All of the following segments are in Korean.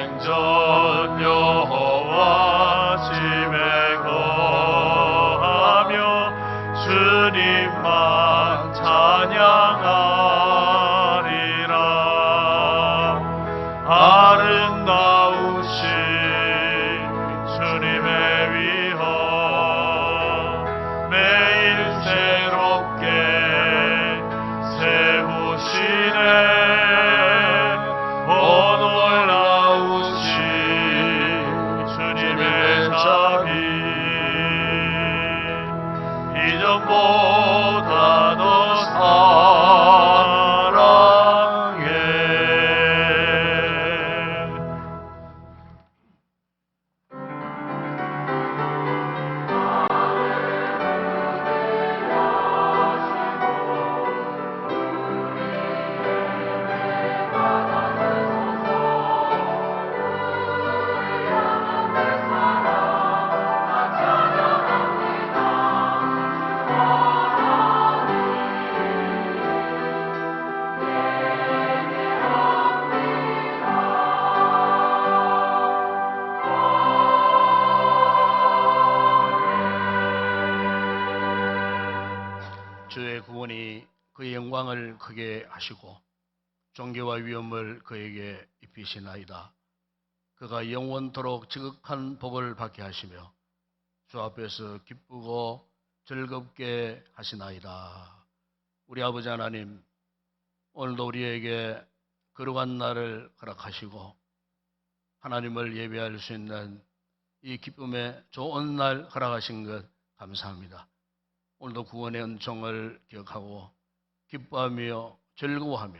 생전 여호와 집에 거하며 주님만 찬양하리라. 아름다우신 주님의 위엄 매일 새롭게 세우시네. 오 놀라우신 주님의 자비 이전보다 더 사랑해. 주의 구원이 그의 영광을 크게 하시고 존귀와 위엄을 그에게 입히시나이다. 그가 영원토록 지극한 복을 받게 하시며 주 앞에서 기쁘고 즐겁게 하시나이다. 우리 아버지 하나님, 오늘도 우리에게 거룩한 날을 허락하시고 하나님을 예배할 수 있는 이 기쁨의 좋은 날 허락하신 것 감사합니다. 오늘도 구원의 은총을 기억하고 기뻐하며 즐거워하며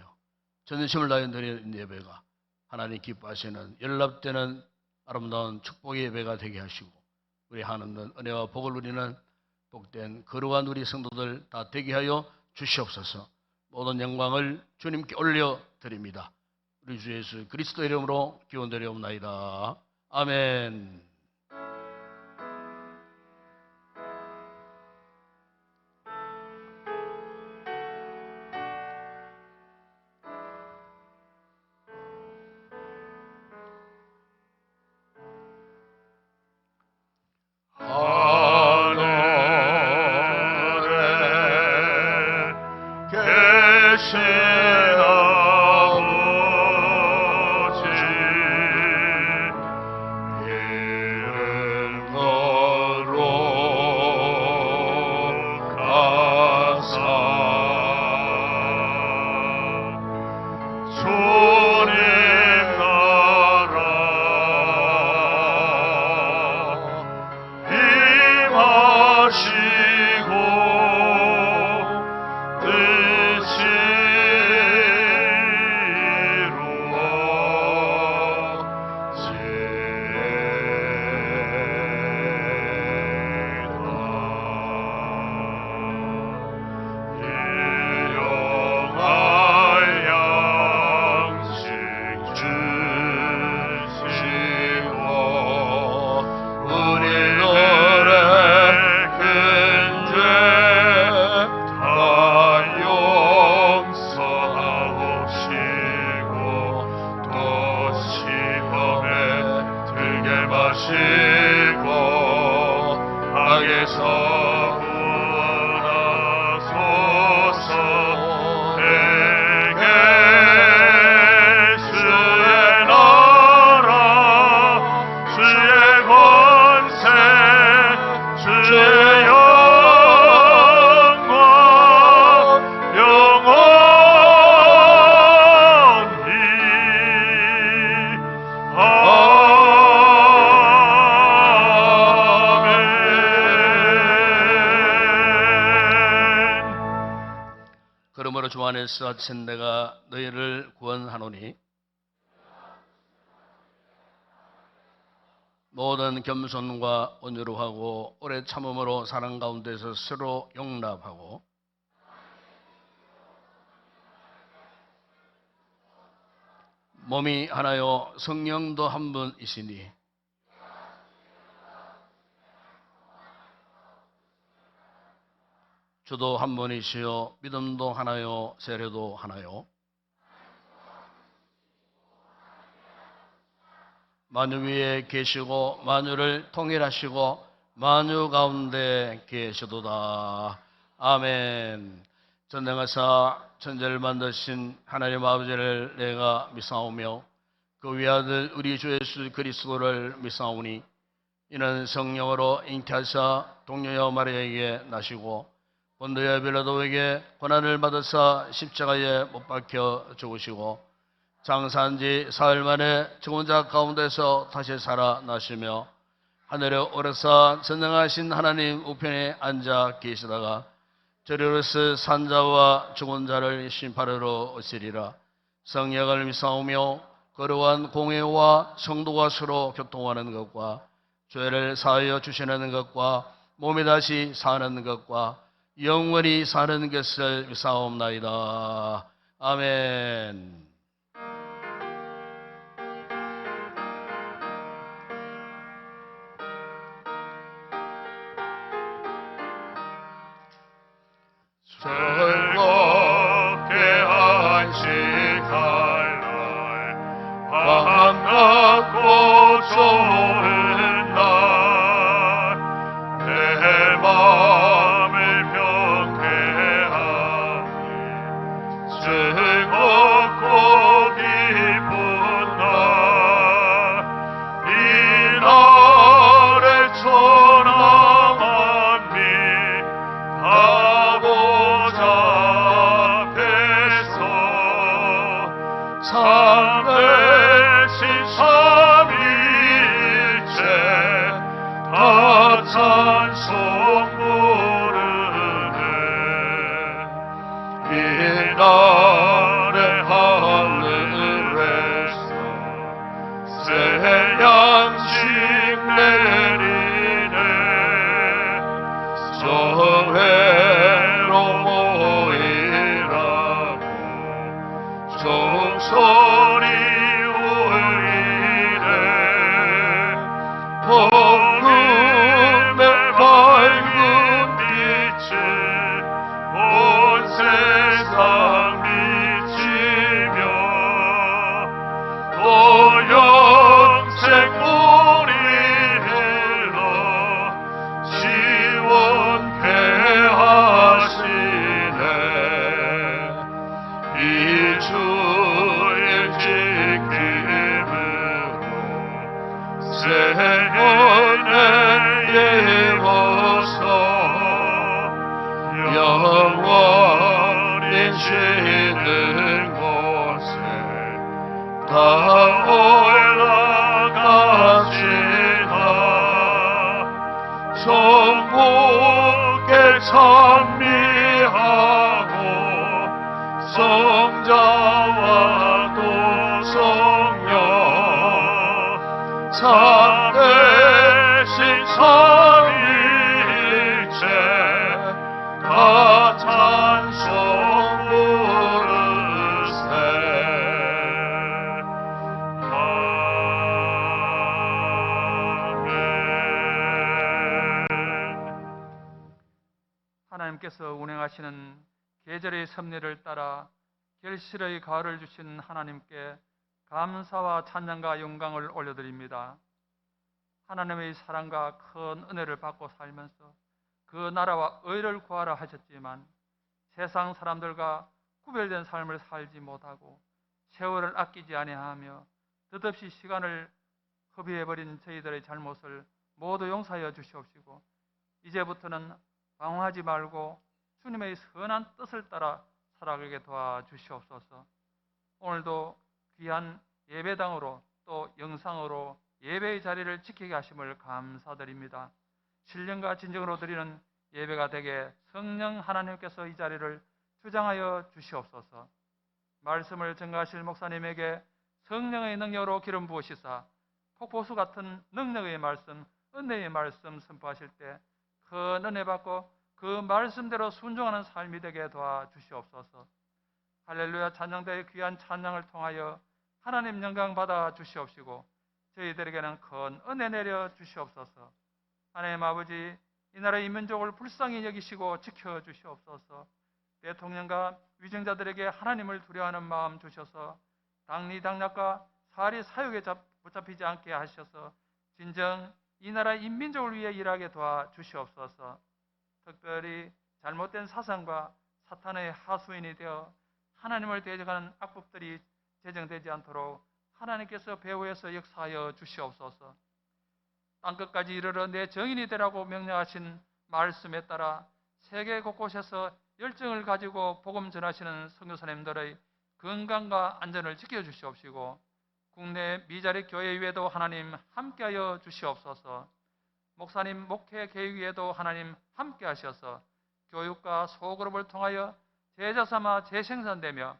전심을 다해 드리는 예배가 하나님 기뻐하시는 연락되는 아름다운 축복의 예배가 되게 하시고 우리 하나님은 은혜와 복을 누리는 복된 거룩한 우리 성도들 다 되게 하여 주시옵소서. 모든 영광을 주님께 올려드립니다. 우리 주 예수 그리스도 이름으로 기원드리옵나이다. 아멘. 그러므로 주 안에서 하신 내가 너희를 구원하노니 모든 겸손과 온유로 하고 오래 참음으로 사랑 가운데서 서로 용납하고 몸이 하나요 성령도 한 분이시니 주도 한 분이시요 믿음도 하나요 세례도 하나요 만유 위에 계시고 만유를 통일하시고 만유 가운데 계시도다. 아멘. 전능하사 천지를 만드신 하나님 아버지를 내가 믿사오며 그 위아들 우리 주 예수 그리스도를 믿사오니 이는 성령으로 잉태하사 동료여 마리아에게 나시고 본도여 빌라도에게 고난을 받으사 십자가에 못 박혀 죽으시고 장사한 지 사흘 만에 죽은 자 가운데서 다시 살아나시며 하늘에 오르사 전능하신 하나님 우편에 앉아 계시다가 저리로서 산자와 죽은 자를 심판하러 오시리라. 성령을 믿사오며 거룩한 공회와 성도가 서로 교통하는 것과 죄를 사하여 주시는 것과 몸이 다시 사는 것과 영원히 사는 것을 믿사옵나이다. 아멘. 즐겁게 안식할 날 반갑고 좋은 날 내 맘을 병쾌하게 즐겁고 기쁜 날 이 날에 천하만민 아버지 앞에서 삼대신 삼위일체 다 찬송 부르네. 이 날에 하늘에서 새 양식 내리네. 정회로 모이라고 종소리 울리네. 복음의 밝은 빛을 온 세상 비치며 또 영생 물이 흘러 지원케 하시네. 이 주의 지킴으로 새 은혜 입어서 영원히 쉬는 곳에 다 올라갑시다. 천국에 찬미하고 성자와 또 성령 참되신 삼위일체 다 찬송 부르세. 하나님께서 운행하시는 계절의 섭리를 따라 결실의 가을을 주신 하나님께 감사와 찬양과 영광을 올려드립니다. 하나님의 사랑과 큰 은혜를 받고 살면서 그 나라와 의를 구하라 하셨지만 세상 사람들과 구별된 삶을 살지 못하고 세월을 아끼지 아니하며 뜻없이 시간을 허비해버린 저희들의 잘못을 모두 용서하여 주시옵시고 이제부터는 방황하지 말고 주님의 선한 뜻을 따라 살아가게 도와주시옵소서. 오늘도 귀한 예배당으로 또 영상으로 예배의 자리를 지키게 하심을 감사드립니다. 신령과 진정으로 드리는 예배가 되게 성령 하나님께서 이 자리를 주장하여 주시옵소서. 말씀을 전가하실 목사님에게 성령의 능력으로 기름 부으시사 폭포수 같은 능력의 말씀, 은혜의 말씀 선포하실 때 큰 은혜 받고 그 말씀대로 순종하는 삶이 되게 도와주시옵소서. 할렐루야 찬양대의 귀한 찬양을 통하여 하나님 영광 받아 주시옵시고 저희들에게는 큰 은혜 내려 주시옵소서. 하나님 아버지, 이 나라의 인민족을 불쌍히 여기시고 지켜 주시옵소서. 대통령과 위정자들에게 하나님을 두려워하는 마음 주셔서 당리 당략과 사리 사욕에 붙잡히지 않게 하셔서 진정 이 나라 인민족을 위해 일하게 도와 주시옵소서. 특별히 잘못된 사상과 사탄의 하수인이 되어 하나님을 대적하는 악법들이 제정되지 않도록 하나님께서 배후에서 역사하여 주시옵소서. 땅끝까지 이르러 내 정인이 되라고 명령하신 말씀에 따라 세계 곳곳에서 열정을 가지고 복음 전하시는 선교사님들의 건강과 안전을 지켜주시옵시고 국내 미자립 교회 위에도 하나님 함께하여 주시옵소서. 목사님 목회 계획 위에도 하나님 함께하셔서 교육과 소그룹을 통하여 제자 삼아 재생산되며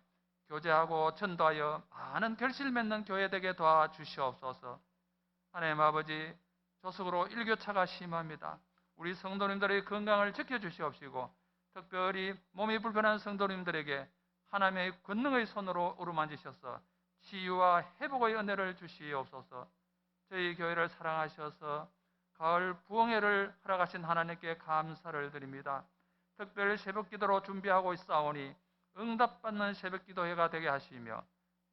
교제하고 전도하여 많은 결실 맺는 교회 되게 도와주시옵소서. 하나님 아버지, 조석으로 일교차가 심합니다. 우리 성도님들의 건강을 지켜주시옵시고 특별히 몸이 불편한 성도님들에게 하나님의 권능의 손으로 어루만지셔서 치유와 회복의 은혜를 주시옵소서. 저희 교회를 사랑하셔서 가을 부흥회를 허락하신 하나님께 감사를 드립니다. 특별 새벽기도로 준비하고 있사오니 응답받는 새벽기도회가 되게 하시며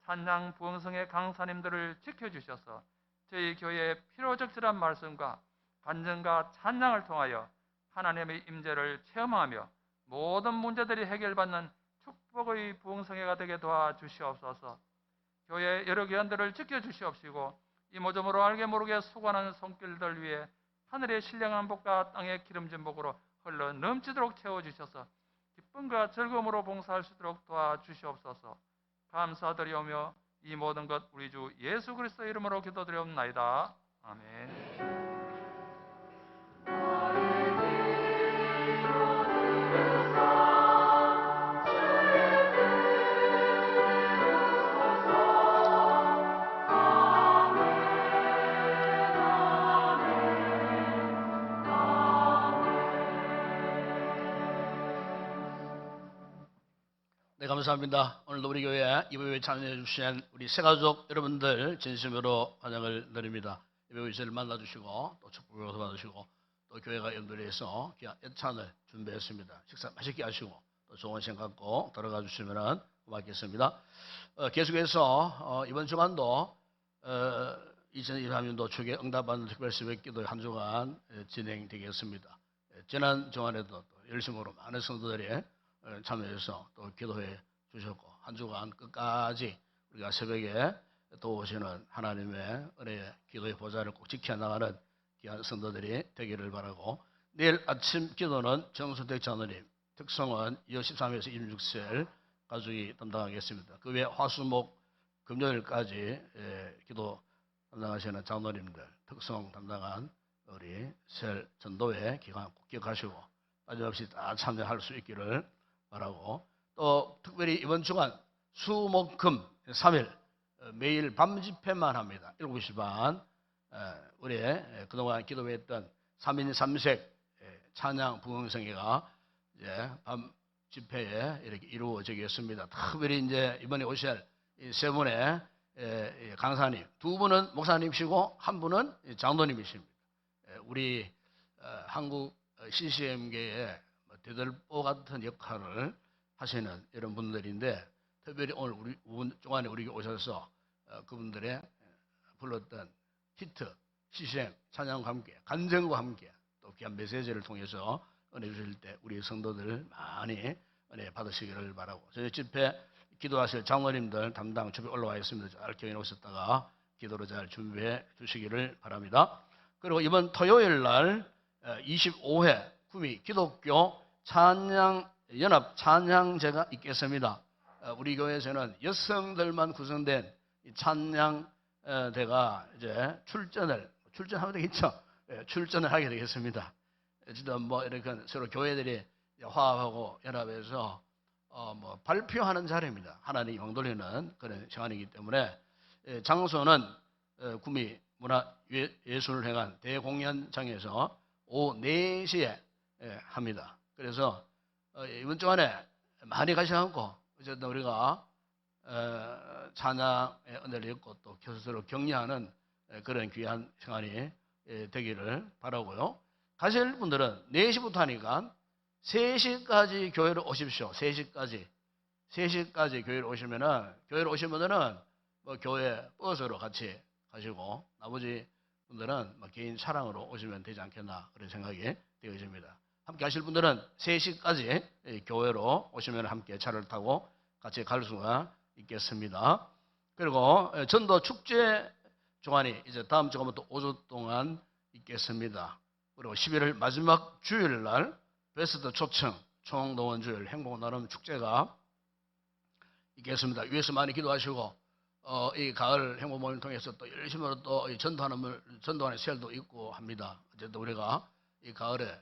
찬양 부흥성의 강사님들을 지켜주셔서 저희 교회의 필요적절한 말씀과 간증과 찬양을 통하여 하나님의 임재를 체험하며 모든 문제들이 해결받는 축복의 부흥성회가 되게 도와주시옵소서. 교회 여러 교원들을 지켜주시옵시고 이모저모로 알게 모르게 수고하는 손길들 위해 하늘의 신령한 복과 땅의 기름진 복으로 흘러 넘치도록 채워주셔서 기쁨과 즐거움으로 봉사할 수 있도록 도와주시옵소서. 감사드리오며 이 모든 것 우리 주 예수 그리스도의 이름으로 기도드리옵나이다. 아멘. 네, 감사합니다. 오늘도 우리 교회 이번에 참여해 주신 우리 새가족 여러분들 진심으로 환영을 드립니다. 이번에 저를 만나주시고 또 축복을 받으시고 또 교회가 연결해서 귀한 예찬을 준비했습니다. 식사 맛있게 하시고 또 좋은 생각 갖고 들어가 주시면 고맙겠습니다. 계속해서 이번 주간도 2023년도 주에 응답받는 특별 새벽기도 한 주간 진행되겠습니다. 지난 주간에도 또 열심으로 많은 성도들이 참여해서 또 기도해 주셨고 한 주간 끝까지 우리가 새벽에 도우시는 하나님의 은혜의 기도의 보좌를 꼭 지켜나가는 귀한 성도들이 되기를 바라고 내일 아침 기도는 정수택 장로님 특성은 2월 13일에서 26일 가족이 담당하겠습니다. 그 외에 화수목 금요일까지 기도 담당하시는 장로님들 특성 담당한 우리 셀 전도회 기간 꼭 기억하시고 빠짐없이 다 참여할 수 있기를 바라고 또 특별히 이번 주간 수목금 3일 매일 밤 집회만 합니다. 7시 반 우리 그동안 기도했던 3인 3색 찬양 부흥성회가 이제 밤 집회에 이렇게 이루어지겠습니다. 특별히 이제 이번에 오실 이 세 분의 강사님, 두 분은 목사님이시고 한 분은 장로님이십니다. 우리 한국 CCM계의 대들보 같은 역할을 하시는 이런 분들인데 특별히 오늘 우리 중간에 우리 오셔서 그분들의 불렀던 히트, CCM, 찬양과 함께 간증과 함께 또 귀한 메시지를 통해서 은혜 주실 때 우리 성도들 많이 은혜 받으시기를 바라고 저희 집회 기도하실 장로님들 담당 주변에 올라와 있습니다. 잘 경에 오셨다가 기도로 잘 준비해 주시기를 바랍니다. 그리고 이번 토요일 날 25회 구미 기독교 찬양 연합 찬양제가 있겠습니다. 우리 교회에서는 여성들만 구성된 찬양대가 이제 출전하면 되겠죠. 출전을 하게 되겠습니다. 지금 뭐 이렇게 서로 교회들이 화합하고 연합해서 뭐 발표하는 자리입니다. 하나님 영 돌리는 그런 시간이기 때문에 장소는 구미 문화예술을 행한 대공연장에서 오후 4시에 합니다. 그래서 이번 주간에 많이 가셔갖고 어쨌든 우리가 찬양의 은혜를 얻고 또 서로 격려하는 그런 귀한 시간이 되기를 바라고요. 가실 분들은 4시부터 하니까 3시까지 교회로 오십시오. 3시까지 교회로 오시면은 교회로 오신 분들은 뭐 교회 버스로 같이 하시고 나머지 분들은 개인 차량으로 오시면 되지 않겠나 그런 생각이 되어집니다. 함께 하실 분들은 3시까지 교회로 오시면 함께 차를 타고 같이 갈 수가 있겠습니다. 그리고 전도 축제 주간이 이제 다음 주가 또 5주 동안 있겠습니다. 그리고 11월 마지막 주일 날 베스트 초청 총동원 주일 행복 나눔 축제가 있겠습니다. 위에서 많이 기도하시고 이 가을 행복 모임을 통해서 또 열심히 또 전도하는 세일도 있고 합니다. 어쨌든 우리가 이 가을에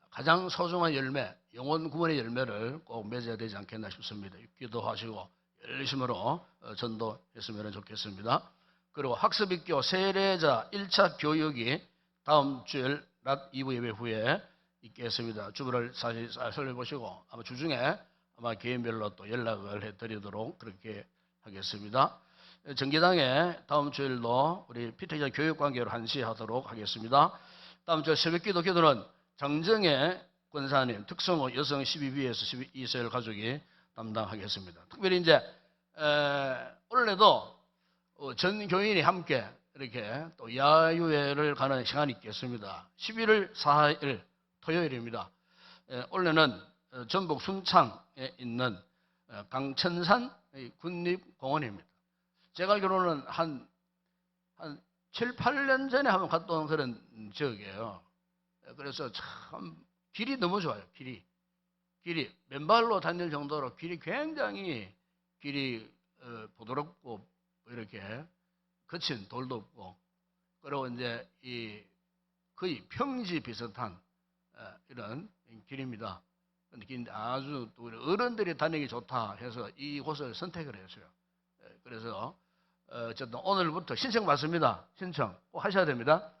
가장 소중한 열매, 영혼 구원의 열매를 꼭 맺어야 되지 않겠나 싶습니다. 기도하시고 열심으로 전도했으면 좋겠습니다. 그리고 학습입교 세례자 1차 교육이 다음 주일 낮 2부 예배 후에 있겠습니다. 주부를 사실 살펴보시고 아마 주중에 아마 개인별로 또 연락을 해드리도록 그렇게 하겠습니다. 정기당에 다음 주일도 우리 피터기자 교육관계로 1시에 하도록 하겠습니다. 다음 주 새벽기도 기도는 장정혜 권사님 특성호 여성 12B에서 12세일 가족이 담당하겠습니다. 특별히 이제 올해도 전 교인이 함께 이렇게 또 야유회를 가는 시간이 있겠습니다. 11월 4일 토요일입니다. 올해는 전북 순창에 있는 강천산 군립공원입니다. 제가 알기로는 한 7, 8년 전에 한번 갔다 온 그런 지역이에요. 그래서 참 길이 너무 좋아요. 길이 맨발로 다닐 정도로 길이 굉장히 부드럽고 이렇게 거친 돌도 없고 그리고 이제 이 거의 평지 비슷한 이런 길입니다. 근데 아주 또 우리 어른들이 다니기 좋다 해서 이곳을 선택을 했어요. 그래서 어쨌든 오늘부터 신청 받습니다. 신청 꼭 하셔야 됩니다.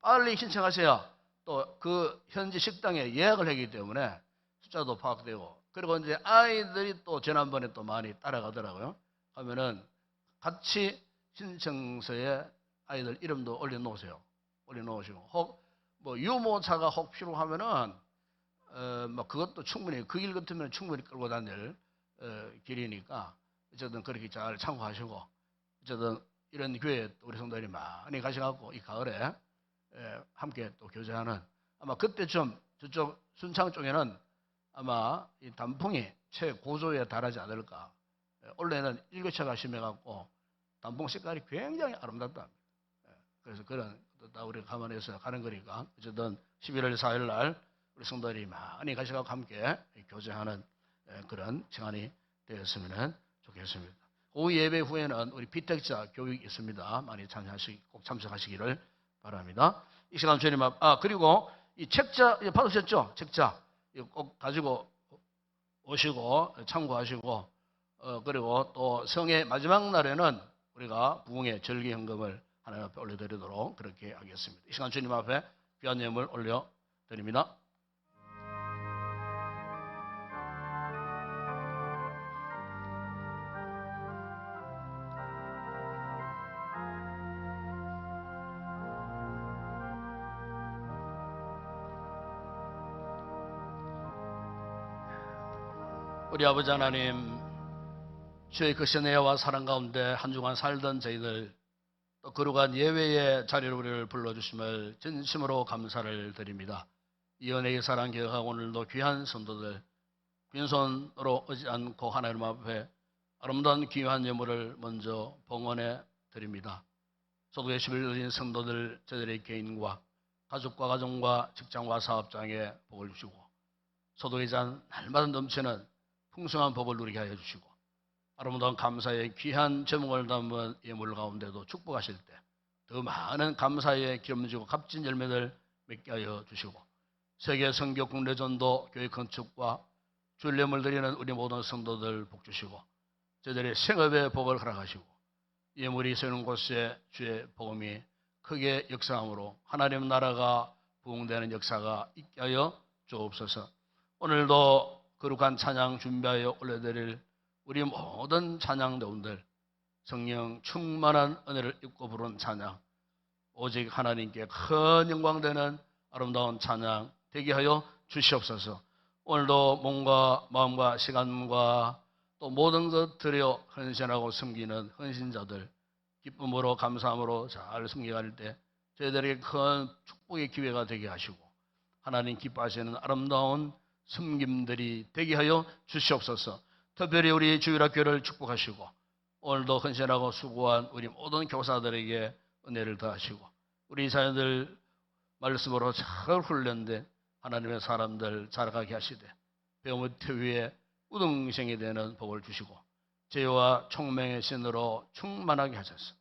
빨리 신청하세요. 또 그 현지 식당에 예약을 하기 때문에 숫자도 파악되고 그리고 이제 아이들이 또 지난번에 또 많이 따라가더라고요. 하면은 같이 신청서에 아이들 이름도 올려놓으세요. 올려놓으시고 혹 뭐 유모차가 혹 필요하면은 뭐 그것도 충분히 그 길 같으면 충분히 끌고 다닐 길이니까 어쨌든 그렇게 잘 참고하시고 어쨌든 이런 교회에 우리 성도들이 많이 가셔갖고 이 가을에 함께 또 교제하는 아마 그때쯤 저쪽 순창 쪽에는 아마 이 단풍이 최고조에 달하지 않을까. 원래는 일교차가 심해갖고 단풍 색깔이 굉장히 아름답다. 그래서 그런 다 우리가 감안해서 가는 거니까 어쨌든 11월 4일 날 우리 성도들이 많이 가셔갖고 함께 교제하는 그런 시간이 되었으면 좋겠습니다. 오후 예배 후에는 우리 피택자 교육이 있습니다. 많이 꼭 참석하시기를 바랍니다. 이 시간 주님 그리고 이 책자 받으셨죠? 책자 꼭 가지고 오시고 참고하시고 그리고 또 성의 마지막 날에는 우리가 부흥의 절기 헌금을 하나님 앞에 올려드리도록 그렇게 하겠습니다. 이 시간 주님 앞에 귀한 예물 올려드립니다. 우리 아버지 하나님, 주의 크신 은혜와 사랑 가운데 한 주간 살던 저희들 또 거룩한 예배의 자리로 우리를 불러주심을 진심으로 감사를 드립니다. 이 은혜의 사랑 기억하고 오늘도 귀한 성도들 빈손으로 오지 않고 하나님 앞에 아름다운 귀한 예물을 먼저 봉헌해 드립니다. 소득의 10을 드린 성도들 저들의 개인과 가족과 가정과 직장과 사업장에 복을 주시고 소득의 잔 날마다 넘치는 풍성한 복을 누리게 하여 주시고 아름다운 감사의 귀한 제목을 담은 예물 가운데도 축복하실 때 더 많은 감사의 기름지고 값진 열매들 맺게 하여 주시고 세계 선교 국내 전도 교회 건축과 주일 예물 드리는 우리 모든 성도들 복 주시고 저들의 생업의 복을 허락하시고 예물이 서는 곳에 주의 복음이 크게 역사함으로 하나님 나라가 부흥되는 역사가 있게 하여 주옵소서. 오늘도 거룩한 찬양 준비하여 올려드릴 우리 모든 찬양대원들 성령 충만한 은혜를 입고 부른 찬양 오직 하나님께 큰 영광되는 아름다운 찬양 되게 하여 주시옵소서. 오늘도 몸과 마음과 시간과 또 모든 것 들여 헌신하고 섬기는 헌신자들 기쁨으로 감사함으로 잘 섬겨갈 때 저희들에게 큰 축복의 기회가 되게 하시고 하나님 기뻐하시는 아름다운 섬김들이 되게 하여 주시옵소서. 특별히 우리 주일학교를 축복하시고 오늘도 헌신하고 수고한 우리 모든 교사들에게 은혜를 더하시고 우리 자녀들 말씀으로 잘 훈련된 하나님의 사람들 자라가게 하시되 배움의 태위에 우등생이 되는 복을 주시고 죄와 총명의 신으로 충만하게 하셔서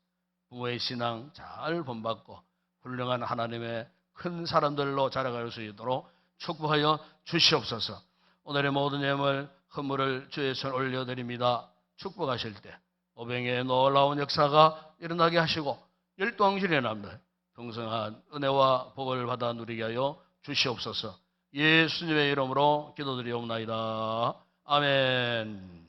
부모의 신앙 잘 본받고 훌륭한 하나님의 큰 사람들로 자라갈 수 있도록 축복하여 주시옵소서. 오늘의 모든 예물 헌물을 주의 손에 올려드립니다. 축복하실 때 오병의 놀라운 역사가 일어나게 하시고 열방신의 남들 풍성한 은혜와 복을 받아 누리게 하여 주시옵소서. 예수님의 이름으로 기도드리옵나이다. 아멘.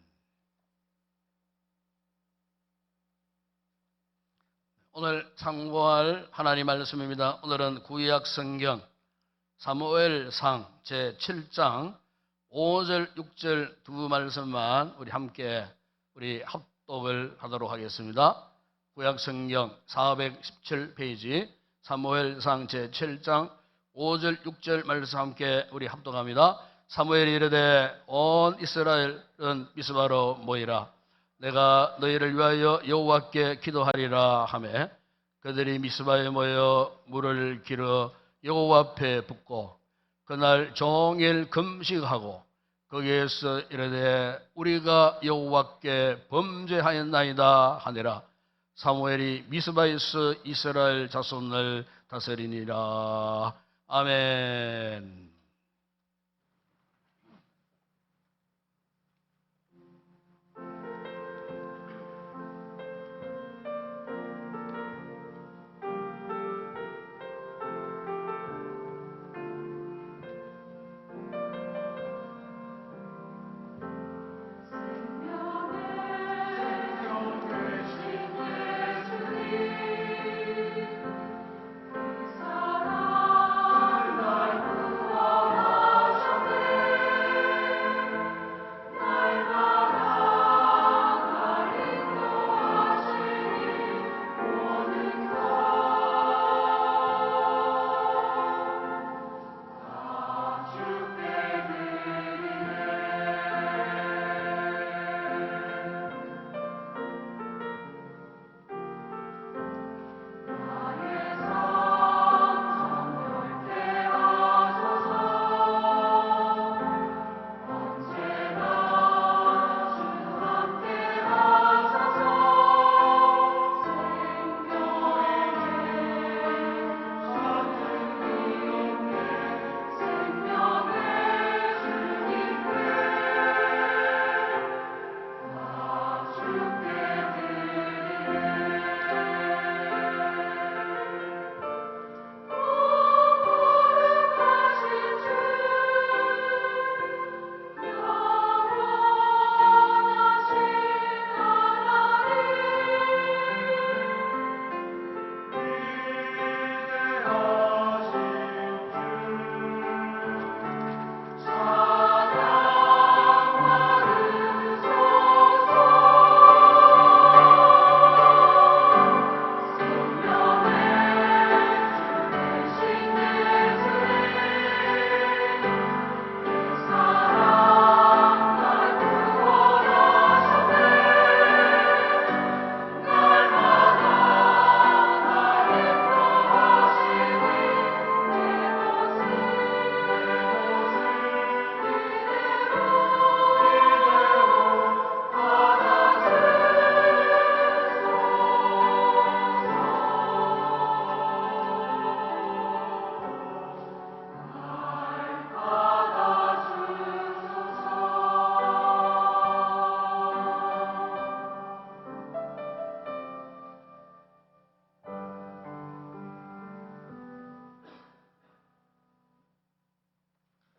오늘 참고할 하나님 말씀입니다. 오늘은 구약 성경 사무엘상 제7장 5절 6절 두 말씀만 우리 합독을 하도록 하겠습니다. 구약 성경 417페이지 사무엘상 제7장 5절 6절 말씀 함께 우리 합독합니다. 사무엘이 이르되 온 이스라엘은 미스바로 모이라. 내가 너희를 위하여 여호와께 기도하리라 하매 그들이 미스바에 모여 물을 길어 여호와 앞에 붓고 그날 종일 금식하고 거기에서 이르되 우리가 여호와께 범죄하였나이다 하니라. 사무엘이 미스바에서 이스라엘 자손을 다스리니라. 아멘.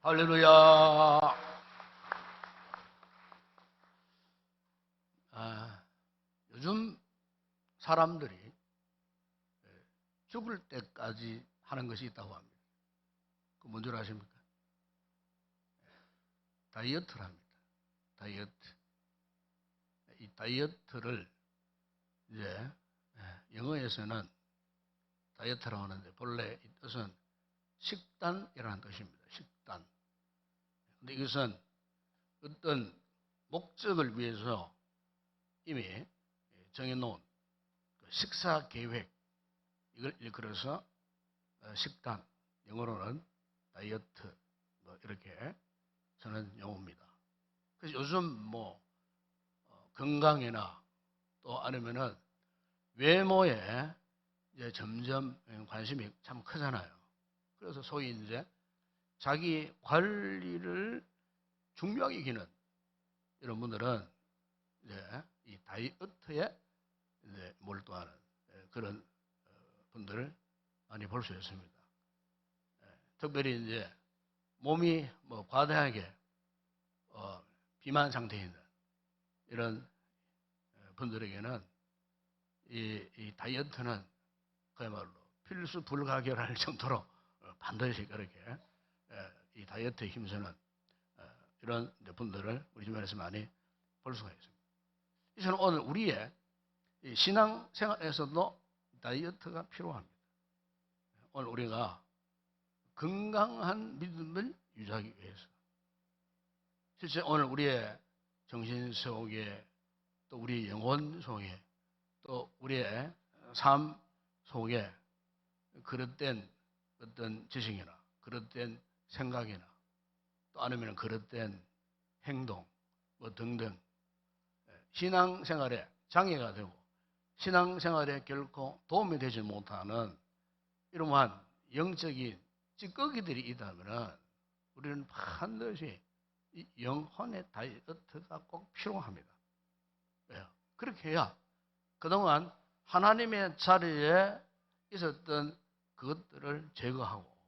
할렐루야. 요즘 사람들이 죽을 때까지 하는 것이 있다고 합니다. 그 뭔 줄 아십니까? 다이어트랍니다. 다이어트. 이 다이어트를 이제 영어에서는 다이어트라고 하는데 본래 이 뜻은 식단이라는 뜻입니다. 식단. 근데 이것은 어떤 목적을 위해서 이미 정해놓은 식사 계획, 이걸 일컬어서 식단, 영어로는 다이어트, 뭐 이렇게 저는 용어입니다. 그래서 요즘 뭐 건강이나 또 아니면은 외모에 이제 점점 관심이 참 크잖아요. 그래서 소위 이제 자기 관리를 중요하게 여기는 이런 분들은 이제 이 다이어트에 이제 몰두하는 그런 분들을 많이 볼 수 있습니다. 특별히 이제 몸이 뭐 과다하게 비만 상태에 있는 이런 분들에게는 이 다이어트는 그야말로 필수 불가결할 정도로 반드시 그렇게 이 다이어트에 힘쓰는 이런 분들을 우리 주변에서 많이 볼 수가 있습니다. 저는 오늘 우리의 신앙생활에서도 다이어트가 필요합니다. 오늘 우리가 건강한 믿음을 유지하기 위해서 실제 오늘 우리의 정신 속에 또 우리 영혼 속에 또 우리의 삶 속에 그릇된 어떤 지식이나 그릇된 생각이나 또 아니면 그릇된 행동 뭐 등등 신앙생활에 장애가 되고 신앙생활에 결코 도움이 되지 못하는 이러한 영적인 찌꺼기들이 있다면 우리는 반드시 이 영혼의 다이어트가 꼭 필요합니다. 왜요? 그렇게 해야 그동안 하나님의 자리에 있었던 그것들을 제거하고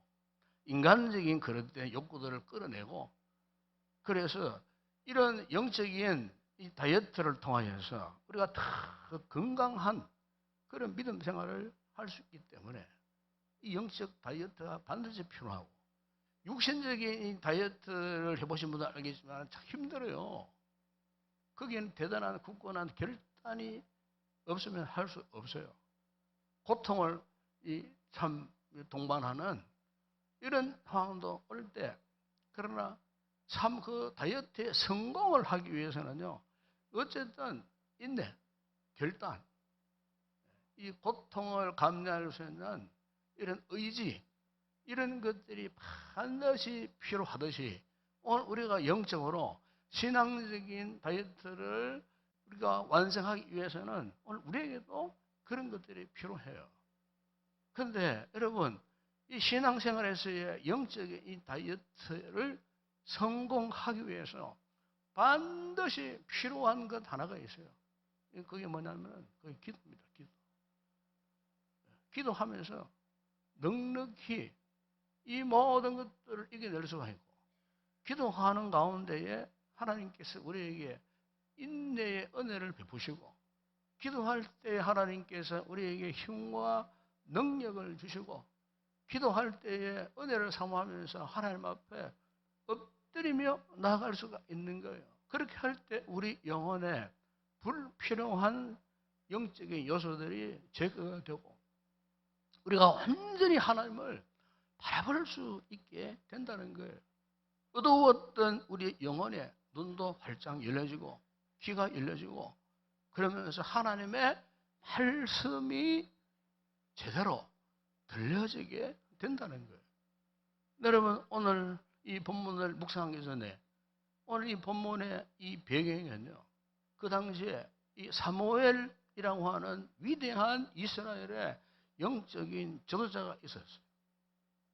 인간적인 그릇된 욕구들을 끌어내고 그래서 이런 영적인 이 다이어트를 통하여서 우리가 다 건강한 그런 믿음 생활을 할 수 있기 때문에 이 영적 다이어트가 반드시 필요하고 육신적인 이 다이어트를 해보신 분들 알겠지만 참 힘들어요. 거기에는 대단한 굳건한 결단이 없으면 할 수 없어요. 고통을 참 동반하는 이런 상황도 올 때 그러나 참 그 다이어트에 성공을 하기 위해서는요 어쨌든 인내, 결단, 이 고통을 감내할 수 있는 이런 의지 이런 것들이 반드시 필요하듯이 오늘 우리가 영적으로 신앙적인 다이어트를 우리가 완성하기 위해서는 오늘 우리에게도 그런 것들이 필요해요. 그런데 여러분 이 신앙생활에서의 영적인 이 다이어트를 성공하기 위해서 반드시 필요한 것 하나가 있어요. 그게 뭐냐면 그게 기도입니다. 기도하면서 넉넉히 이 모든 것들을 이겨낼 수가 있고 기도하는 가운데에 하나님께서 우리에게 인내의 은혜를 베푸시고 기도할 때 하나님께서 우리에게 힘과 능력을 주시고 기도할 때에 은혜를 사모하면서 하나님 앞에 엎드리며 나아갈 수가 있는 거예요. 그렇게 할 때 우리 영혼에 불필요한 영적인 요소들이 제거가 되고 우리가 완전히 하나님을 바라볼 수 있게 된다는 거예요. 어두웠던 우리 영혼의 눈도 활짝 열려지고 귀가 열려지고 그러면서 하나님의 말씀이 제대로 들려지게 된다는 거예요. 여러분 오늘 이 본문을 묵상하기 전에 오늘 이 본문의 이 배경은요. 그 당시에 이 사무엘이라고 하는 위대한 이스라엘의 영적인 지도자가 있었어요.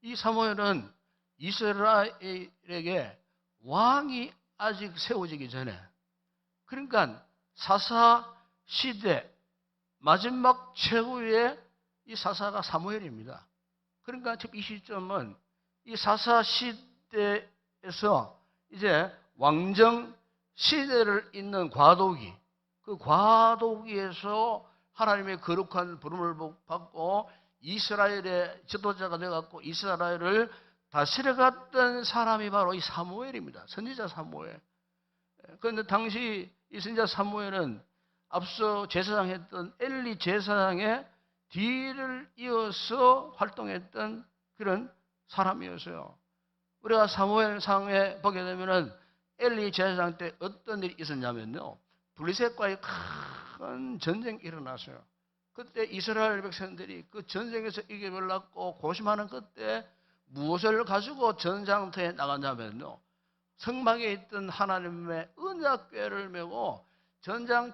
이 사무엘은 이스라엘에게 왕이 아직 세워지기 전에 그러니까 사사 시대 마지막 최후의 이 사사가 사무엘입니다. 그러니까 지금 이 시점은 이 사사 시대에서 이제 왕정 시대를 잇는 과도기 그 과도기에서 하나님의 거룩한 부름을 받고 이스라엘의 지도자가 되어갖고 이스라엘을 다스려갔던 사람이 바로 이 사무엘입니다. 선지자 사무엘. 그런데 당시 이 선지자 사무엘은 앞서 제사장 했던 엘리 제사장의 뒤를 이어서 활동했던 그런 사람이었어요. 우리가 사무엘상에 보게 되면은 엘리 제사장 때 어떤 일이 있었냐면요, 블레셋과의 큰 전쟁이 일어났어요. 그때 이스라엘 백성들이 그 전쟁에서 이겨버렸고 고심하는 그때 무엇을 가지고 전장터에 나갔냐면요, 성막에 있던 하나님의 언약궤를 메고 전장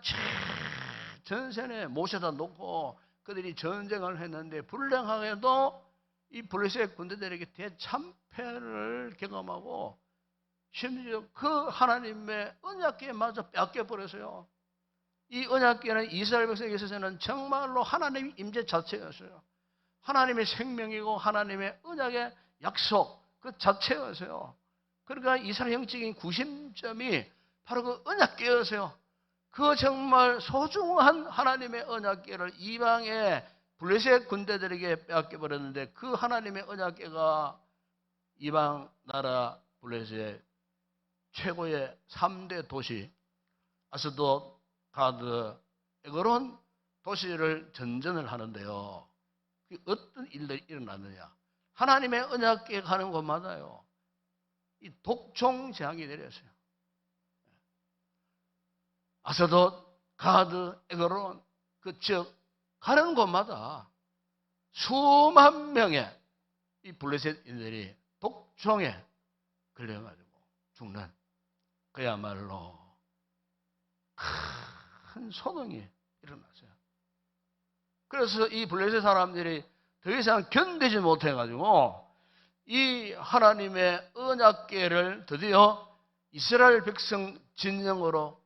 전선에 모셔다 놓고 그들이 전쟁을 했는데, 불행하게도 이 블레셋 군대들에게 대참패를 경험하고 심지어 그 하나님의 언약궤마저 뺏겨버렸어요. 이 언약궤는 이스라엘 백성에게 있어서는 정말로 하나님의 임재 자체였어요. 하나님의 생명이고 하나님의 언약의 약속 그 자체였어요. 그러니까 이스라엘 영적인 구심점이 바로 그 언약궤였어요. 그 정말 소중한 하나님의 언약궤를 이방의 블레셋 군대들에게 빼앗겨버렸는데, 그 하나님의 언약궤가 이방 나라 블레셋 최고의 3대 도시 아스돗, 가드, 에그론 도시를 전전을 하는데요, 어떤 일들이 일어났느냐, 하나님의 언약궤 가는 곳마다요, 이 독종 재앙이 내렸어요. 아스돗, 가드, 에그론 그즉 가는 곳마다 수만 명의 이 블레셋인들이 독종에 걸려가지고 죽는, 그야말로 큰 소동이 일어났어요. 그래서 이 블레셋 사람들이 더 이상 견디지 못해가지고 이 하나님의 언약궤를 드디어 이스라엘 백성 진영으로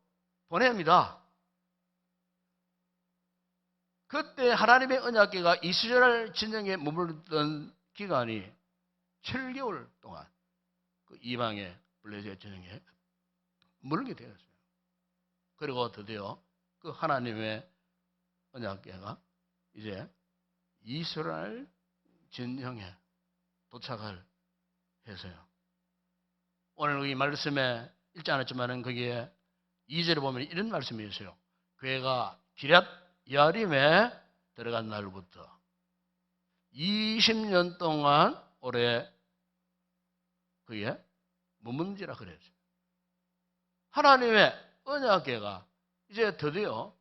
보냅니다. 그때 하나님의 언약궤가 이스라엘 진영에 머물렀던 기간이 7개월 동안 그 이방의 블레셋 진영에 머물게 되었어요. 그리고 드디어 그 하나님의 언약궤가 이제 이스라엘 진영에 도착을 해서요, 오늘 이 말씀에 읽지 않았지만은 거기에 2절에 보면 이런 말씀이 있어요. 그가 기럇 여아림에 들어간 날부터 20년 동안 오래 그에 머문지라 그랬어요. 하나님의 언약궤가 이제 드디어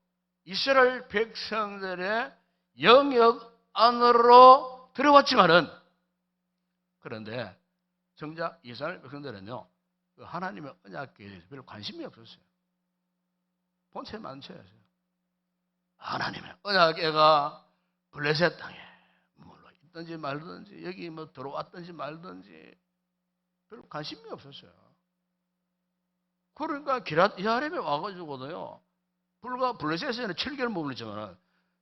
이스라엘 백성들의 영역 안으로 들어왔지만은, 그런데 정작 이스라엘 백성들은요, 그 하나님의 언약궤에 대해서 별로 관심이 없었어요. 본체 만체였어요. 하나님의 언약궤가 블레셋 땅에 머물러 있든지 말든지, 여기 뭐 들어왔든지 말든지 별로 관심이 없었어요. 그러니까 기럇 여아림에 와가지고도요, 불과 블레셋에는 7개월 머물렀지만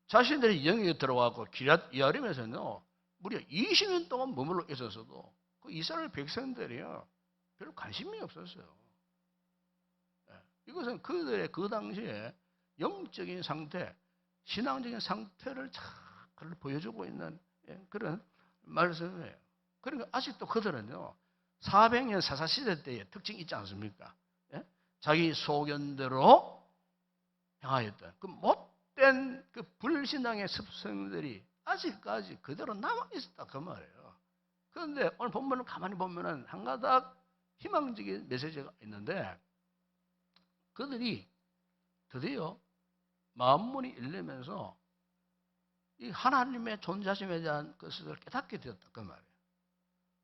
자신들이 영역에 들어와서 기럇 여아림에서는요 무려 20년 동안 머물러 있었어도 그 이스라엘 백성들이요 별로 관심이 없었어요. 이것은 그들의 그 당시에 영적인 상태, 신앙적인 상태를 잘 보여주고 있는 그런 말씀이에요. 그러니까 아직도 그들은요 400년 사사시대 때의 특징이 있지 않습니까? 자기 소견대로 행하였던 그 못된 그 불신앙의 습성들이 아직까지 그대로 남아있었다 그 말이에요. 그런데 오늘 본문을 가만히 보면은 한 가닥 희망적인 메시지가 있는데, 그들이 드디어 마음문이 열리면서 이 하나님의 존재하심에 대한 것을 깨닫게 되었다 그 말이에요.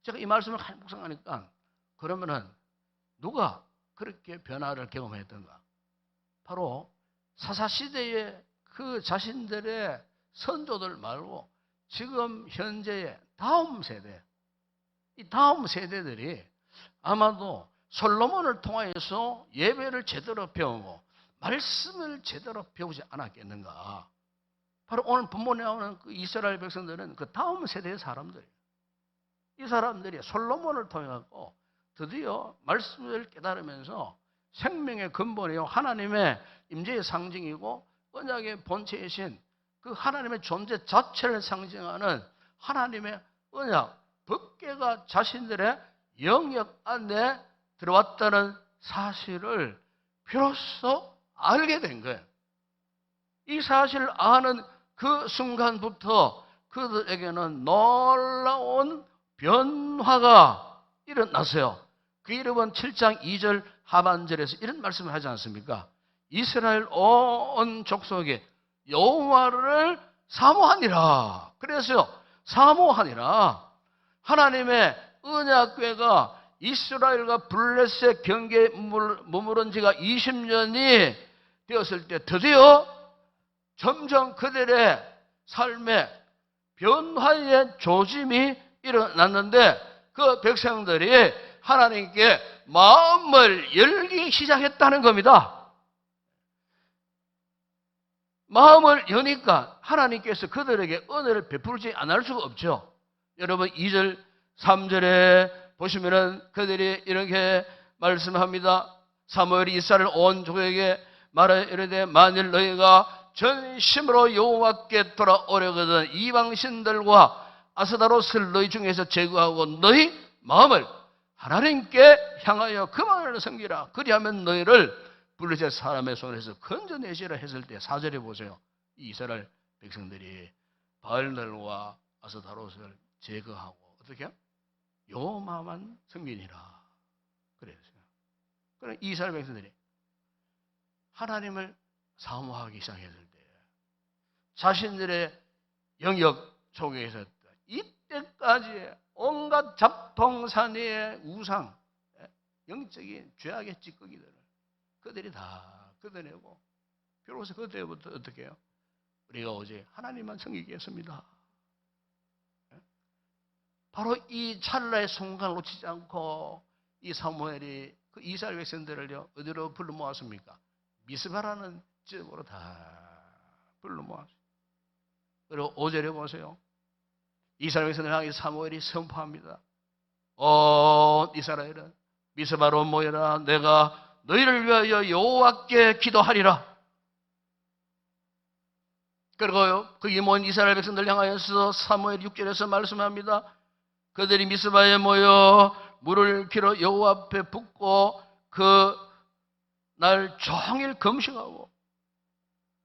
제가 이 말씀을 묵상하니까, 그러면은 누가 그렇게 변화를 경험했던가? 바로 사사시대의 그 자신들의 선조들 말고 지금 현재의 다음 세대, 이 다음 세대들이 아마도 솔로몬을 통하여서 예배를 제대로 배우고 말씀을 제대로 배우지 않았겠는가? 바로 오늘 본문에 나오는 그 이스라엘 백성들은 그 다음 세대의 사람들이에요. 이 사람들이 솔로몬을 통해서 드디어 말씀을 깨달으면서 생명의 근본이요 하나님의 임재의 상징이고 언약의 본체이신 그 하나님의 존재 자체를 상징하는 하나님의 언약, 법궤가 자신들의 영역 안에 들어왔다는 사실을 비로소 알게 된 거예요. 이 사실을 아는 그 순간부터 그들에게는 놀라운 변화가 일어났어요. 그 이름은 7장 2절 하반절에서 이런 말씀을 하지 않습니까? 이스라엘 온 족속에 여호와를 사모하니라. 그래서요, 사모하니라. 하나님의 언약궤가 이스라엘과 블레셋 경계에 머무른 지가 20년이 되었을 때 드디어 점점 그들의 삶에 변화의 조짐이 일어났는데 그 백성들이 하나님께 마음을 열기 시작했다는 겁니다. 마음을 여니까 하나님께서 그들에게 은혜를 베풀지 않을 수가 없죠. 여러분 2절 3절에 보시면은 그들이 이렇게 말씀합니다. 사무엘이 이스라엘 온 족에게 말하여 이르되 만일 너희가 전심으로 여호와께 돌아오려거든 이방 신들과 아스다롯을 너희 중에서 제거하고 너희 마음을 하나님께 향하여 그만을 섬기라. 그리하면 너희를 블레셋 사람의 손에서 건져내시라 했을 때 4절에 보세요. 이스라엘 백성들이 바알들과 아스다롯을 제거하고 어떻게 해요? 여호와만 섬기니라 그랬어요. 그럼 이스라엘 백성들이 하나님을 사모하기 시작했을 때 자신들의 영역 속에서 이때까지 온갖 잡통산의 우상, 영적인 죄악의 찌꺼기들을 그들이 다 걷어내고 비로소 그때부터 어떻게 해요? 우리가 오직 하나님만 섬기겠습니다. 바로 이 찰나의 순간을 놓치지 않고 이 사무엘이 그 이스라엘 백성들을요 어디로 불러 모았습니까? 미스바라는 지역으로 다 불러 모았어요. 그리고 5절에 보세요. 이스라엘 백성들 향해 사무엘이 선포합니다. 이스라엘은 미스바로 모여라. 내가 너희를 위하여 여호와께 기도하리라. 그리고요 거기 모인 이스라엘 백성들 향하여서 사무엘 6절에서 말씀합니다. 그들이 미스바에 모여 물을 길어 여호와 앞에 붓고 그 날 종일 금식하고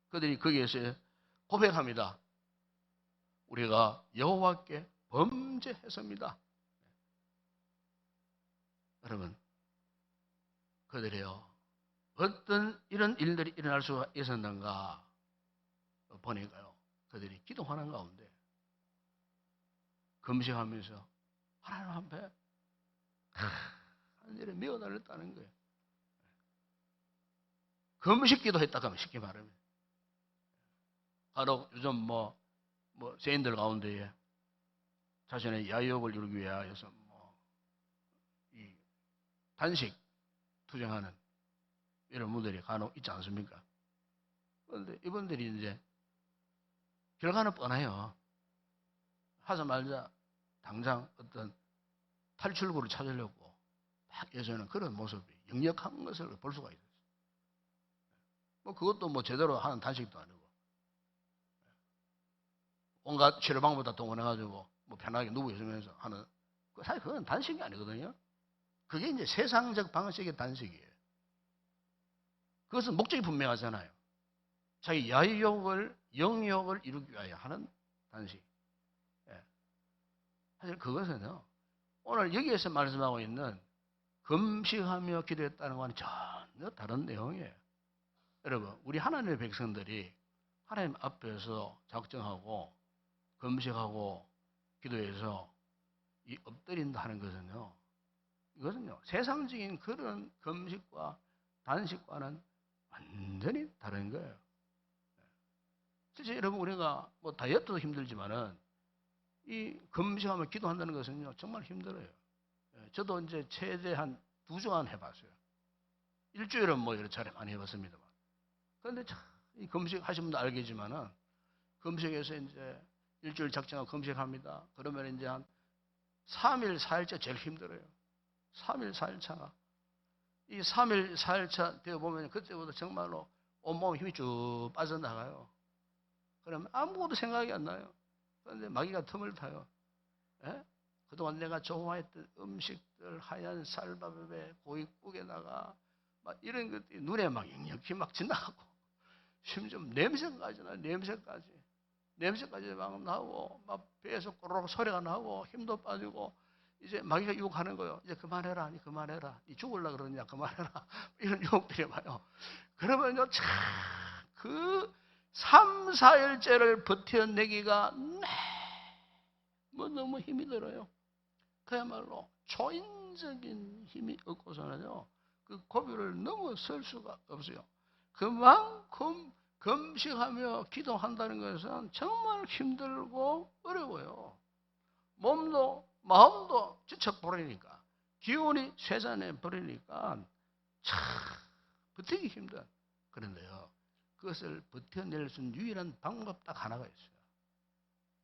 그들이 거기에서 고백합니다. 우리가 여호와께 범죄했습니다. 여러분, 그들이요 어떤 이런 일들이 일어날 수가 있었는가 보니까요 그들이 기도하는 가운데 금식하면서 하나님 앞에 하늘에 메어달렸다는 거예요. 금식 기도했다고 하면 쉽게 말하면 바로 요즘 세인들 가운데에 자신의 야욕을 이루기 위하여서 이 단식 투쟁하는 이런 분들이 간혹 있지 않습니까? 그런데 이분들이 이제 결과는 뻔해요. 하자마자 당장 어떤 탈출구를 찾으려고 막 예전에는 그런 모습이 역력한 것을 볼 수가 있어요. 그것도 제대로 하는 단식도 아니고 온갖 치료 방법 다 동원해가지고 편하게 누워 있으면서 하는 사실 그건 단식이 아니거든요. 그게 이제 세상적 방식의 단식이에요. 그것은 목적이 분명하잖아요. 자기 야욕을 영욕을 이루기 위하여 하는 단식. 사실 그것은요 오늘 여기에서 말씀하고 있는 금식하며 기도했다는 건 전혀 다른 내용이에요. 여러분, 우리 하나님의 백성들이 하나님 앞에서 작정하고 금식하고 기도해서 이 엎드린다 하는 것은요, 이것은요 세상적인 그런 금식과 단식과는 완전히 다른 거예요. 실제 여러분 우리가 다이어트도 힘들지만은 이 금식하며 기도한다는 것은요 정말 힘들어요. 저도 이제 최대 한 2주간 해봤어요. 일주일은 여러 차례 많이 해봤습니다만. 그런데 이 금식 하신 분도 알겠지만은 금식에서 이제 일주일 작정하고 금식합니다. 그러면 이제 한 3일, 4일차 제일 힘들어요. 3일, 4일차가. 이 3일, 4일차 되어 보면 그때부터 정말로 온몸 힘이 쭉 빠져나가요. 그러면 아무것도 생각이 안 나요. 그런데 마귀가 틈을 타요. 그동안 내가 좋아했던 음식들, 하얀 쌀밥에 고깃국에다가 막 이런 것들이 눈에 막 역력히 막 지나가고 심지어 냄새까지 나요. 냄새까지. 냄새까지 막 나고 막 배에서 꼬르륵 소리가 나고 힘도 빠지고 이제 마귀가 유혹하는 거예요. 이제 그만해라, 니 그만해라, 니 죽으려고 그러냐, 그만해라. 이런 유혹들이 와요. 그러면요, 참 그 3, 4일째를 버텨내기가 너무 힘이 들어요. 그야말로 초인적인 힘이 없고서는요, 그 고비를 넘어설 수가 없어요. 그만큼 금식하며 기도한다는 것은 정말 힘들고 어려워요. 몸도 마음도 지쳐버리니까, 기운이 쇠산해 버리니까 참 버티기 힘든. 그런데요, 그것을 버텨낼 수 있는 유일한 방법 딱 하나가 있어요.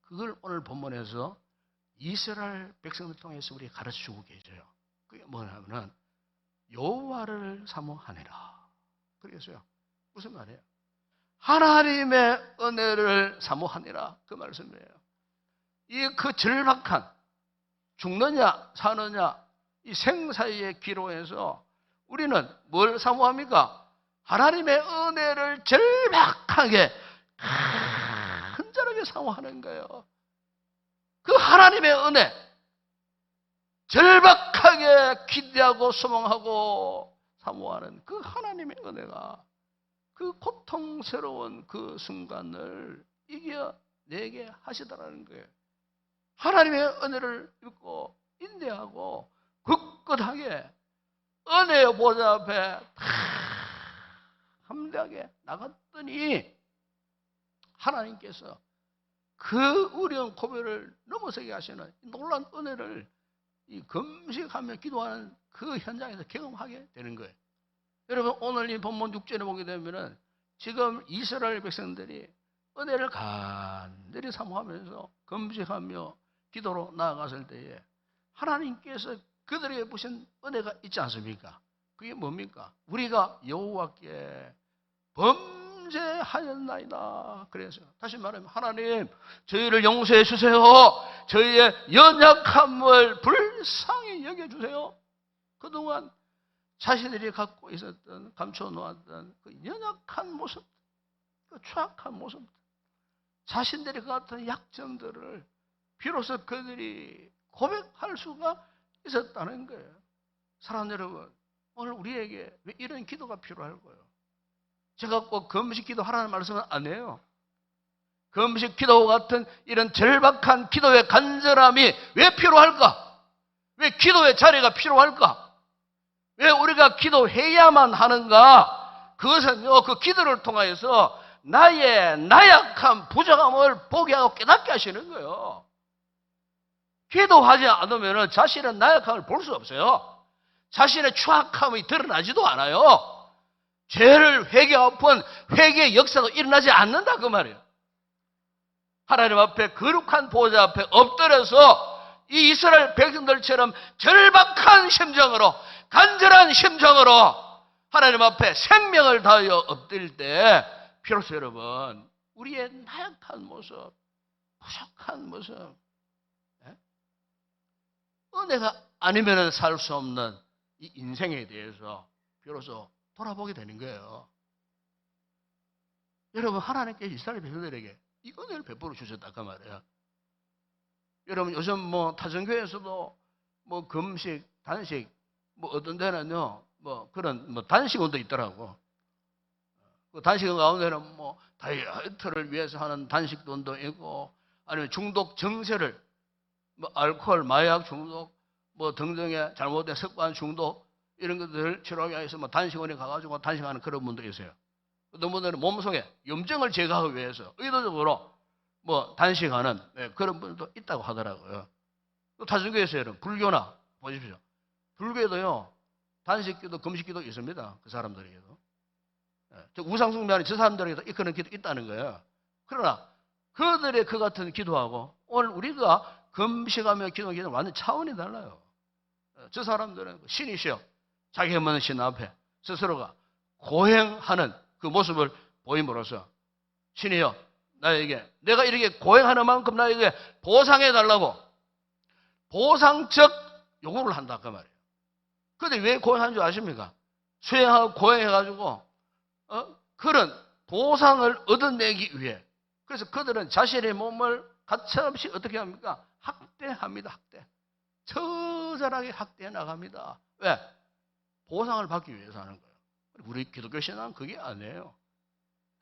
그걸 오늘 본문에서 이스라엘 백성을 통해서 우리가 가르쳐주고 계셔요. 그게 뭐냐면은 여호와를 사모하니라. 그랬어요. 무슨 말이에요? 하나님의 은혜를 사모하니라. 그 말씀이에요. 이 그 절박한 죽느냐 사느냐 이 생사의 기로에서 우리는 뭘 사모합니까? 하나님의 은혜를 절박하게 간절하게 사모하는 거예요. 그 하나님의 은혜 절박하게 기대하고 소망하고 사모하는 그 하나님의 은혜가 그 고통스러운 그 순간을 이겨내게 하시더라는 거예요. 하나님의 은혜를 믿고 인내하고 굳굳하게 은혜의 보좌 앞에 담대하게 나갔더니 하나님께서 그 어려운 고비를 넘어서게 하시는 놀라운 은혜를 이 금식하며 기도하는 그 현장에서 경험하게 되는 거예요. 여러분, 오늘 이 본문 6절에 보게 되면은 지금 이스라엘 백성들이 은혜를 간절히 사모하면서 금식하며 기도로 나아갔을 때에 하나님께서 그들에게 부신 은혜가 있지 않습니까? 그게 뭡니까? 우리가 여호와께 범죄하였나이다. 그래서 다시 말하면 하나님, 저희를 용서해 주세요. 저희의 연약함을 불쌍히 여겨주세요. 그동안 자신들이 갖고 있었던, 감춰놓았던 그 연약한 모습, 그 추악한 모습, 자신들이 갖던 약점들을 비로소 그들이 고백할 수가 있었다는 거예요. 사랑하는 여러분, 오늘 우리에게 왜 이런 기도가 필요할까요? 제가 꼭 금식 기도하라는 말씀은 안 해요. 금식 기도 같은 이런 절박한 기도의 간절함이 왜 필요할까? 왜 기도의 자리가 필요할까? 왜 우리가 기도해야만 하는가? 그것은요, 그 기도를 통하여서 나의 나약한 부족함을 보게 하고 깨닫게 하시는 거예요. 기도하지 않으면 자신의 나약함을 볼 수 없어요. 자신의 추악함이 드러나지도 않아요. 죄를 회개하면 회개의 역사도 일어나지 않는다 그 말이에요. 하나님 앞에 거룩한 보좌 앞에 엎드려서 이 이스라엘 백성들처럼 절박한 심정으로, 간절한 심정으로 하나님 앞에 생명을 다하여 엎드릴 때 비로소 여러분, 우리의 나약한 모습, 부족한 모습, 은혜가 아니면 살 수 없는 이 인생에 대해서 비로소 돌아보게 되는 거예요. 여러분, 하나님께 이스라엘 백성들에게 이 은혜를 베풀어 주셨다 그 말이에요. 여러분, 요즘 뭐 타전교회에서도 뭐 금식, 단식, 뭐 어떤 데는요, 뭐 그런 뭐 단식원도 있더라고. 그 단식원 가운데는 뭐 다이어트를 위해서 하는 단식원도 있고, 아니면 중독 정세를, 뭐 알코올, 마약 중독, 뭐 등등의 잘못된 습관 중독, 이런 것들을 치료하기 위해서 뭐 단식원에 가가지고 단식하는 그런 분도 있어요. 어떤 분들은 몸속에 염증을 제거하기 위해서 의도적으로 뭐 단식하는 그런 분도 있다고 하더라고요. 또 타전교회에서 여러분, 불교나 보십시오. 불교에도요, 단식기도, 금식기도 있습니다. 그 사람들에게도. 우상숭배하는 저 사람들에게도 그런 기도 있다는 거예요. 그러나 그들의 그 같은 기도하고 오늘 우리가 금식하며 기도하는 기도는 완전 차원이 달라요. 저 사람들은 신이시여, 자기 없는 신 앞에 스스로가 고행하는 그 모습을 보임으로써 신이여, 나에게 내가 이렇게 고행하는 만큼 나에게 보상해 달라고 보상적 요구를 한다 그 말이에요. 그런데 왜 고행하는 줄 아십니까? 수행하고 고행해가지고 그런 보상을 얻어내기 위해, 그래서 그들은 자신의 몸을 가차없이 어떻게 합니까? 학대합니다. 학대. 처절하게 학대해 나갑니다. 왜? 보상을 받기 위해서 하는 거예요. 우리 기독교 신앙은 그게 아니에요.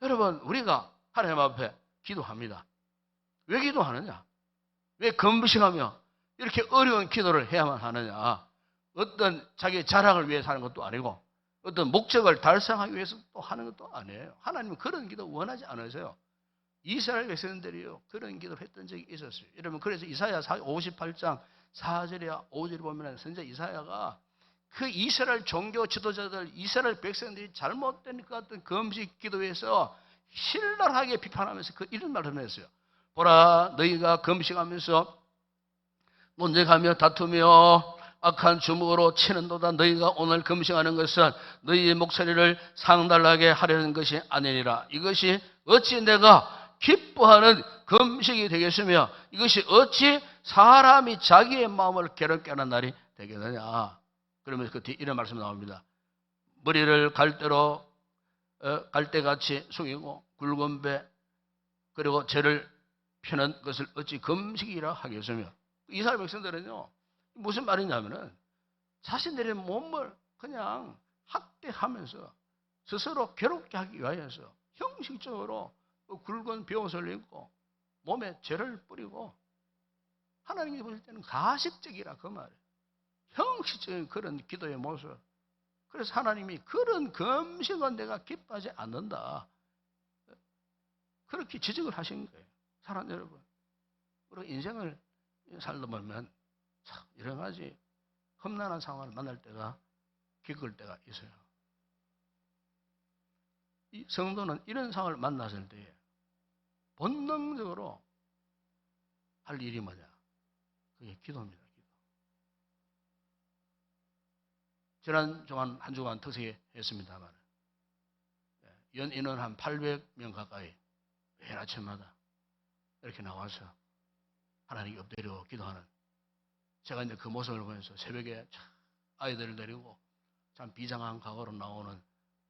여러분, 우리가 하나님 앞에 기도합니다. 왜 기도하느냐? 왜 금식하며 이렇게 어려운 기도를 해야만 하느냐? 어떤 자기 자랑을 위해서 하는 것도 아니고 어떤 목적을 달성하기 위해서 또 하는 것도 아니에요. 하나님은 그런 기도 원하지 않으세요. 이스라엘 백성들이요, 그런 기도를 했던 적이 있었어요. 여러분, 그래서 이사야 58장 4절이야 5절에 보면 선지자 이사야가 그 이스라엘 종교 지도자들, 이스라엘 백성들이 잘못된 것 같은 금식 기도에서 신랄하게 비판하면서 이런 말을 했어요. 보라, 너희가 금식하면서 논쟁하며 다투며 악한 주먹으로 치는도다. 너희가 오늘 금식하는 것은 너희의 목소리를 상달하게 하려는 것이 아니니라. 이것이 어찌 내가 기뻐하는 금식이 되겠으며 이것이 어찌 사람이 자기의 마음을 괴롭게 하는 날이 되겠느냐. 그러면서 그 뒤에 이런 말씀 나옵니다. 머리를 갈대같이 숙이고 굵은 배 그리고 죄를 펴는 것을 어찌 금식이라 하겠으며. 이스라엘 백성들은요, 무슨 말이냐면은 자신들의 몸을 그냥 학대하면서 스스로 괴롭게 하기 위해서 형식적으로 굵은 벼옷을 입고 몸에 죄를 뿌리고 하나님이 보실 때는 가식적이라 그 말이에요. 형식적인 그런 기도의 모습. 그래서 하나님이 그런 금식은 내가 기뻐하지 않는다. 그렇게 지적을 하신 거예요. 사랑하는 여러분, 우리가 인생을 살다 보면 참 여러 가지 험난한 상황을 만날 때가 겪을 때가 있어요. 이 성도는 이런 상황을 만났을 때 본능적으로 할 일이 뭐냐? 그게 기도입니다. 기도. 지난 주간 한 주간 특색했습니다만 연 인원 한 800명 가까이 매일 아침마다 이렇게 나와서 하나님께 엎드려 기도하는, 제가 이제 그 모습을 보면서 새벽에 아이들을 데리고 참 비장한 각오로 나오는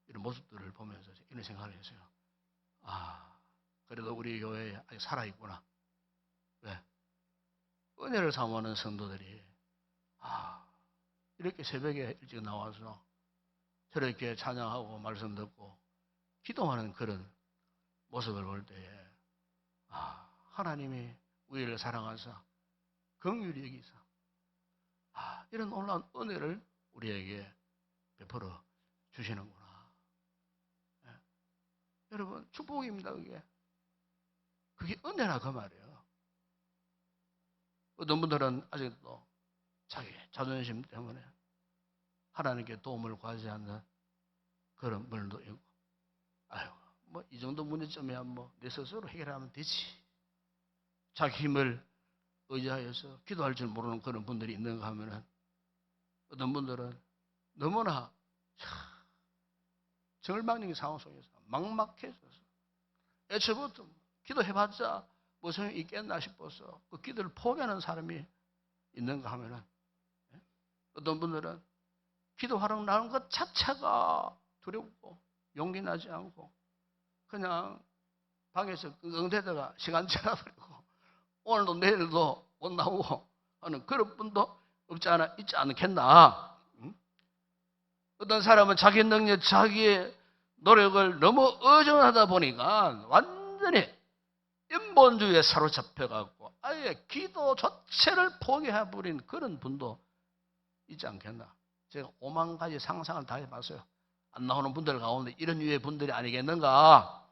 이런 모습들을 보면서 이런 생각을 했어요. 아, 그래도 우리 교회에 아직 살아있구나. 왜? 은혜를 사모하는 성도들이 이렇게 새벽에 일찍 나와서 저렇게 찬양하고 말씀 듣고 기도하는 그런 모습을 볼 때에 하나님이 우리를 사랑하사 긍휼히 여기사 이런 놀라운 은혜를 우리에게 베풀어 주시는구나. 네. 여러분, 축복입니다. 그게 은혜라 그 말이에요. 어떤 분들은 아직도 자기 자존심 때문에 하나님께 도움을 구하지 않는 그런 분들도 있고, 아유, 뭐 이 정도 문제점이야 뭐 내 스스로 해결하면 되지. 자기 힘을 의지하여서 기도할 줄 모르는 그런 분들이 있는가 하면은, 어떤 분들은 너무나 절망적인 상황 속에서 막막해져서 애초부터 기도해봤자 뭐 소용이 있겠나 싶어서 그 기도를 포기하는 사람이 있는가 하면은, 어떤 분들은 기도하러 나오는 것 자체가 두렵고 용기 나지 않고 그냥 방에서 끙끙대다가 시간 지나버리고 오늘도 내일도 못 나오고 하는 그런 분도 있지 않겠나. 어떤 사람은 자기 능력, 자기의 노력을 너무 의존하다 보니까 완전히 인본주의에 사로잡혀갖고 아예 기도 자체를 포기해버린 그런 분도 있지 않겠나. 제가 5만 가지 상상을 다 해봤어요. 안 나오는 분들 가운데 이런 유의 분들이 아니겠는가.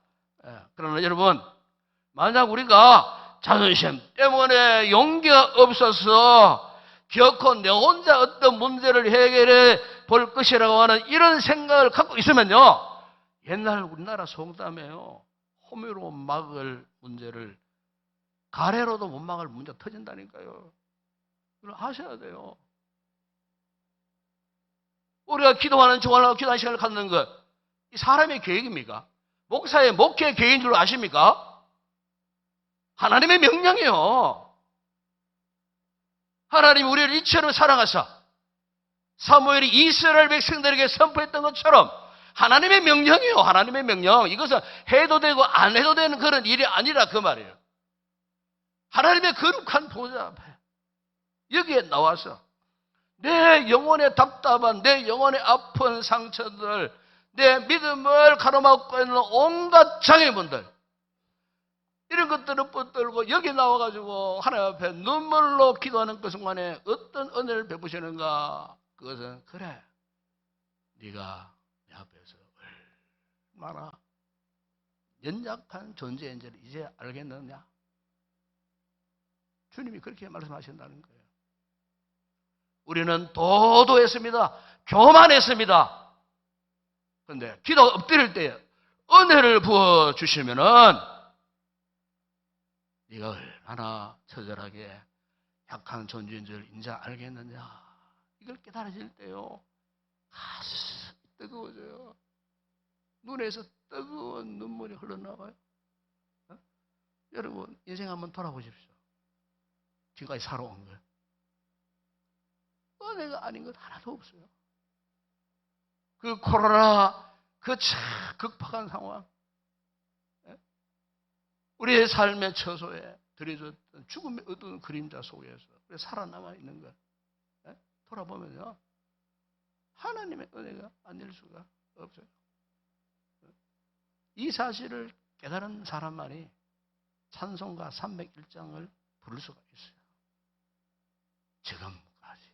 그러나 여러분, 만약 우리가 자존심 때문에 용기가 없어서 결코 내 혼자 어떤 문제를 해결해 볼 것이라고 하는 이런 생각을 갖고 있으면요, 옛날 우리나라 속담에요, 호미로 막을 문제를 가래로도 못 막을 문제가 터진다니까요. 이걸 아셔야 돼요. 우리가 기도하는 주간하고 기도하는 시간을 갖는 것, 이 사람의 계획입니까? 목사의 목회의 계획인 줄 아십니까? 하나님의 명령이에요. 하나님이 우리를 이처럼 사랑하사 사무엘이 이스라엘 백성들에게 선포했던 것처럼 하나님의 명령이에요. 하나님의 명령. 이것은 해도 되고 안 해도 되는 그런 일이 아니라 그 말이에요. 하나님의 거룩한 보좌 앞에 여기에 나와서 내 영혼의 답답한, 내 영혼의 아픈 상처들, 내 믿음을 가로막고 있는 온갖 장애물들, 이런 것들을 붙들고 여기 나와가지고 하나님 앞에 눈물로 기도하는 그 순간에 어떤 은혜를 베푸시는가? 그것은 그래, 네가 내 앞에서 얼마나 연약한 존재인지를 이제 알겠느냐? 주님이 그렇게 말씀하신다는 거예요. 우리는 도도했습니다. 교만했습니다. 그런데 기도 엎드릴 때 은혜를 부어주시면은 네가 얼마나 처절하게 약한 존재인 줄 이제 알겠느냐? 이걸 깨달아질 때요, 가슴이 뜨거워져요. 눈에서 뜨거운 눈물이 흘러나와요. 여러분, 인생 한번 돌아보십시오. 지금까지 살아온 거예요. 은혜가 아닌 것 하나도 없어요. 그 코로나, 그 참 극박한 상황, 우리의 삶의 처소에 들여졌던 죽음의 어두운 그림자 속에서 살아남아 있는 것 돌아보면요, 하나님의 은혜가 아닐 수가 없어요. 이 사실을 깨달은 사람만이 찬송가 301장을 부를 수가 있어요. 지금까지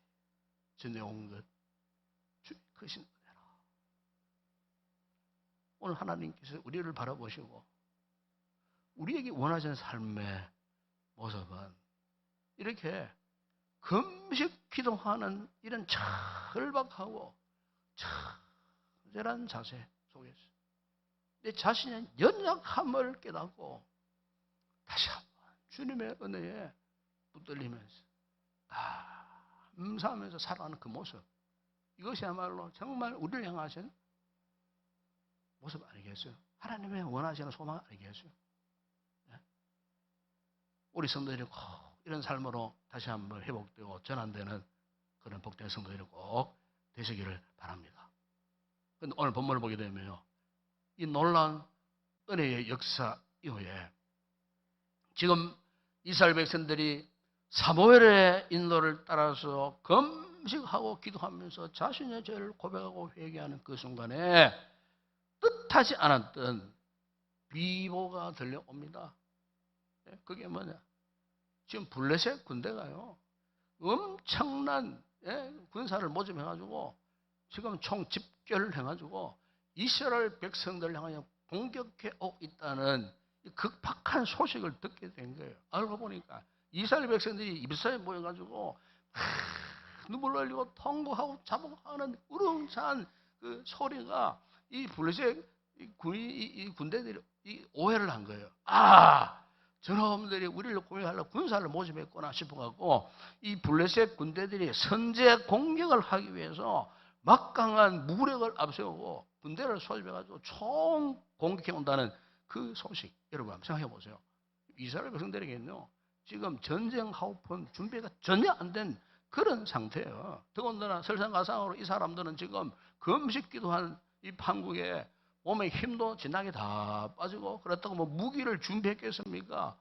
전해온 것 주의 크신 은혜라. 오늘 하나님께서 우리를 바라보시고 우리에게 원하시는 삶의 모습은 이렇게 금식 기도하는 이런 절박하고 처절한 자세 속에서 내 자신의 연약함을 깨닫고 다시 한번 주님의 은혜에 붙들리면서 감사하면서 살아가는 그 모습, 이것이야말로 정말 우리를 향하신 모습 아니겠어요? 하나님의 원하시는 소망 아니겠어요? 우리 성도들이 꼭 이런 삶으로 다시 한번 회복되고 전환되는 그런 복된 성도들이 꼭 되시기를 바랍니다. 그런데 오늘 본문을 보게 되면요, 이 놀라운 은혜의 역사 이후에 지금 이스라엘 백성들이 사무엘의 인도를 따라서 금식하고 기도하면서 자신의 죄를 고백하고 회개하는 그 순간에 뜻하지 않았던 비보가 들려옵니다. 그게 뭐냐? 지금 블레셋 군대가요, 엄청난 군사를 모집해가지고 지금 총 집결을 해가지고 이스라엘 백성들을 향하여 공격해 오고 있다는 극박한 소식을 듣게 된 거예요. 알고 보니까 이스라엘 백성들이 이브사에 모여가지고 눈물 흘리고 통곡하고 자복하는 우렁찬 그 소리가 이 블레셋 이 군대들이 오해를 한 거예요. 저놈들이 우리를 공격하려고 군사를 모집했구나 싶어갖고 이 블레셋 군대들이 선제 공격을 하기 위해서 막강한 무력을 앞세우고 군대를 소집해가지고 총 공격해 온다는 그 소식, 여러분 한번 생각해 보세요. 이스라엘 백성들에게는요, 지금 전쟁하고픈 준비가 전혀 안 된 그런 상태예요. 더군다나 설상가상으로 이 사람들은 지금 금식 기도한 이 판국에 몸에 힘도 진하게 다 빠지고 그렇다고 뭐 무기를 준비했겠습니까?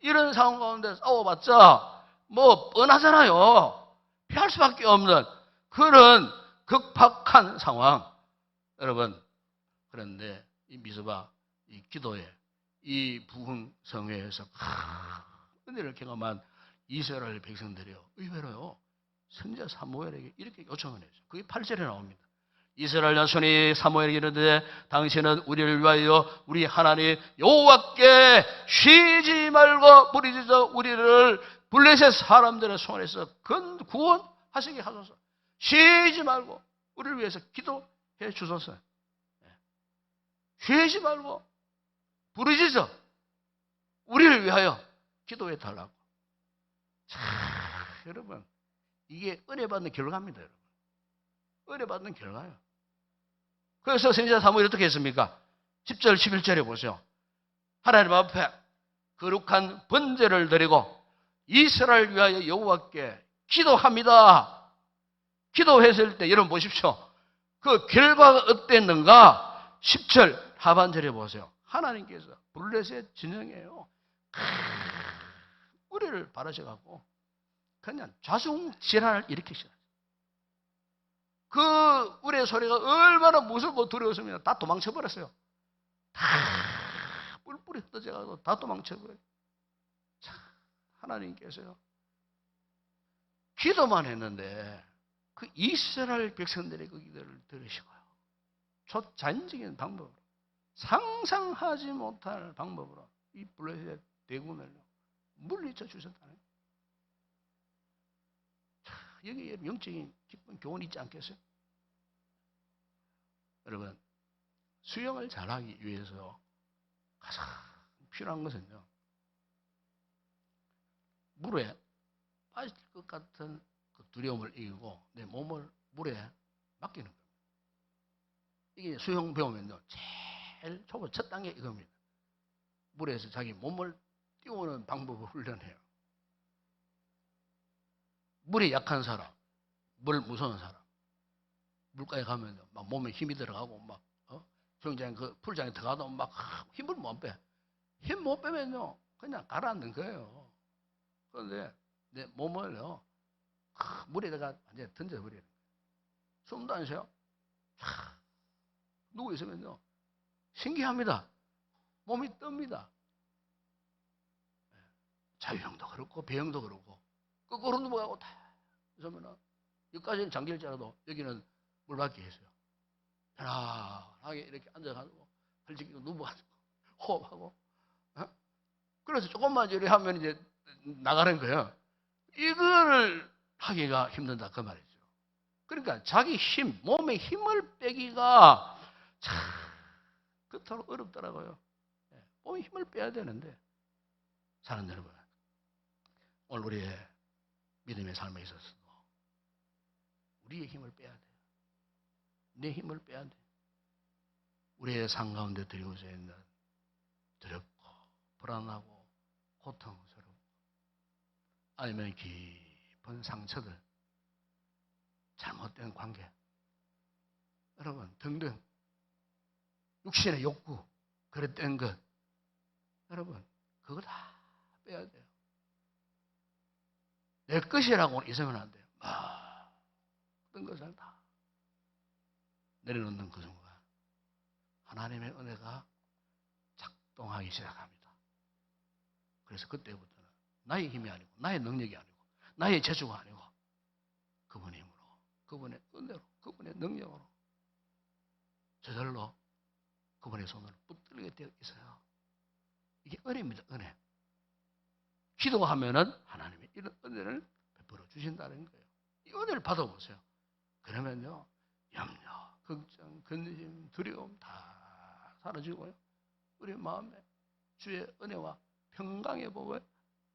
이런 상황 가운데 싸워봤자 뭐 뻔하잖아요. 피할 수밖에 없는 그런 극박한 상황. 여러분, 그런데 이 미스바 이 기도에 이 부흥 성회에서 은혜를 경험한 이스라엘 백성들이요, 의외로요 선지자 사무엘에게 이렇게 요청을 했어요. 그게 8절에 나옵니다. 이스라엘 자손이 사무엘에게 이르되 당신은 우리를 위하여 우리 하나님 여호와께 쉬지 말고 부르짖어 우리를 블레셋 사람들의 손에서 구원하시게 하소서. 쉬지 말고 우리를 위해서 기도해 주소서. 쉬지 말고 부르짖어 우리를 위하여 기도해 달라고. 여러분, 이게 은혜 받는 결과입니다. 여러분, 은혜 받는 결과예요. 그래서 선지자 사무엘이 어떻게 했습니까? 10절 11절에 보세요. 하나님 앞에 거룩한 번제를 드리고 이스라엘 위하여 여호와께 기도합니다. 기도했을 때 여러분 보십시오. 그 결과가 어땠는가? 10절 하반절에 보세요. 하나님께서 블레셋 진영이에요. 우리를 바라셔갖고 그냥 좌중질환을 일으키시는. 그 우리의 소리가 얼마나 무섭고 두려웠으면 다 도망쳐버렸어요. 다 뿔뿔이 흩어져가지고 다 도망쳐버려요. 자, 하나님께서요 기도만 했는데 그 이스라엘 백성들의 그 기도를 들으시고요. 초자연적인 방법으로 상상하지 못할 방법으로 이 블레셋 대군을 물리쳐 주셨다는 거예요. 여기에 영적인 깊은 교훈이 있지 않겠어요? 여러분, 수영을 잘하기 위해서 가장 필요한 것은요, 물에 빠질 것 같은 그 두려움을 이기고 내 몸을 물에 맡기는 겁니다. 이게 수영 배우면요, 제일 초보 첫 단계 이겁니다. 물에서 자기 몸을 띄우는 방법을 훈련해요. 물이 약한 사람, 물 무서운 사람, 물가에 가면 막 몸에 힘이 들어가고 막 수영장 그 풀장에 들어가도 막 힘을 못 빼. 힘 못 빼면요 그냥 가라앉는 거예요. 그런데 내 몸을요 물에다가 완전히 던져버리는 거예요. 숨도 안 쉬어요. 누구 있으면요 신기합니다. 몸이 뜹니다. 자유형도 그렇고 배영도 그렇고 거꾸로 넘어가고 다 그러면은 여기까지는 잠길지라도 여기는 물밖에 있어요. 편안하게 이렇게 앉아가지고 헐찍이고 누워가지고 호흡하고 그래서 조금만 이렇게 하면 이제 나가는 거예요. 이거를 하기가 힘든다 그 말이죠. 그러니까 자기 힘, 몸에 힘을 빼기가 참 그토록 어렵더라고요. 몸에 힘을 빼야 되는데 사는 여러분, 오늘 우리의 믿음의 삶에 있어서도 우리의 힘을 빼야 돼요. 내 힘을 빼야 돼. 우리의 삶 가운데 드리워져 있는 두렵고 불안하고 고통스럽고 아니면 깊은 상처들, 잘못된 관계, 여러분 등등 육신의 욕구, 그랬던 것, 여러분 그거 다 빼야 돼요. 내 것이라고 있으면 안 돼요. 모든 것을 다 내려놓는 그 순간 하나님의 은혜가 작동하기 시작합니다. 그래서 그때부터는 나의 힘이 아니고 나의 능력이 아니고 나의 재주가 아니고 그분의 힘으로, 그분의 은혜로, 그분의 능력으로 저절로 그분의 손을 붙들게 되어 있어요. 이게 은혜입니다. 은혜. 기도하면은 하나님이 이런 은혜를 베풀어 주신다는 거예요. 이 은혜를 받아보세요. 그러면요 염려, 걱정, 근심, 두려움 다 사라지고요. 우리 마음에 주의 은혜와 평강의 복을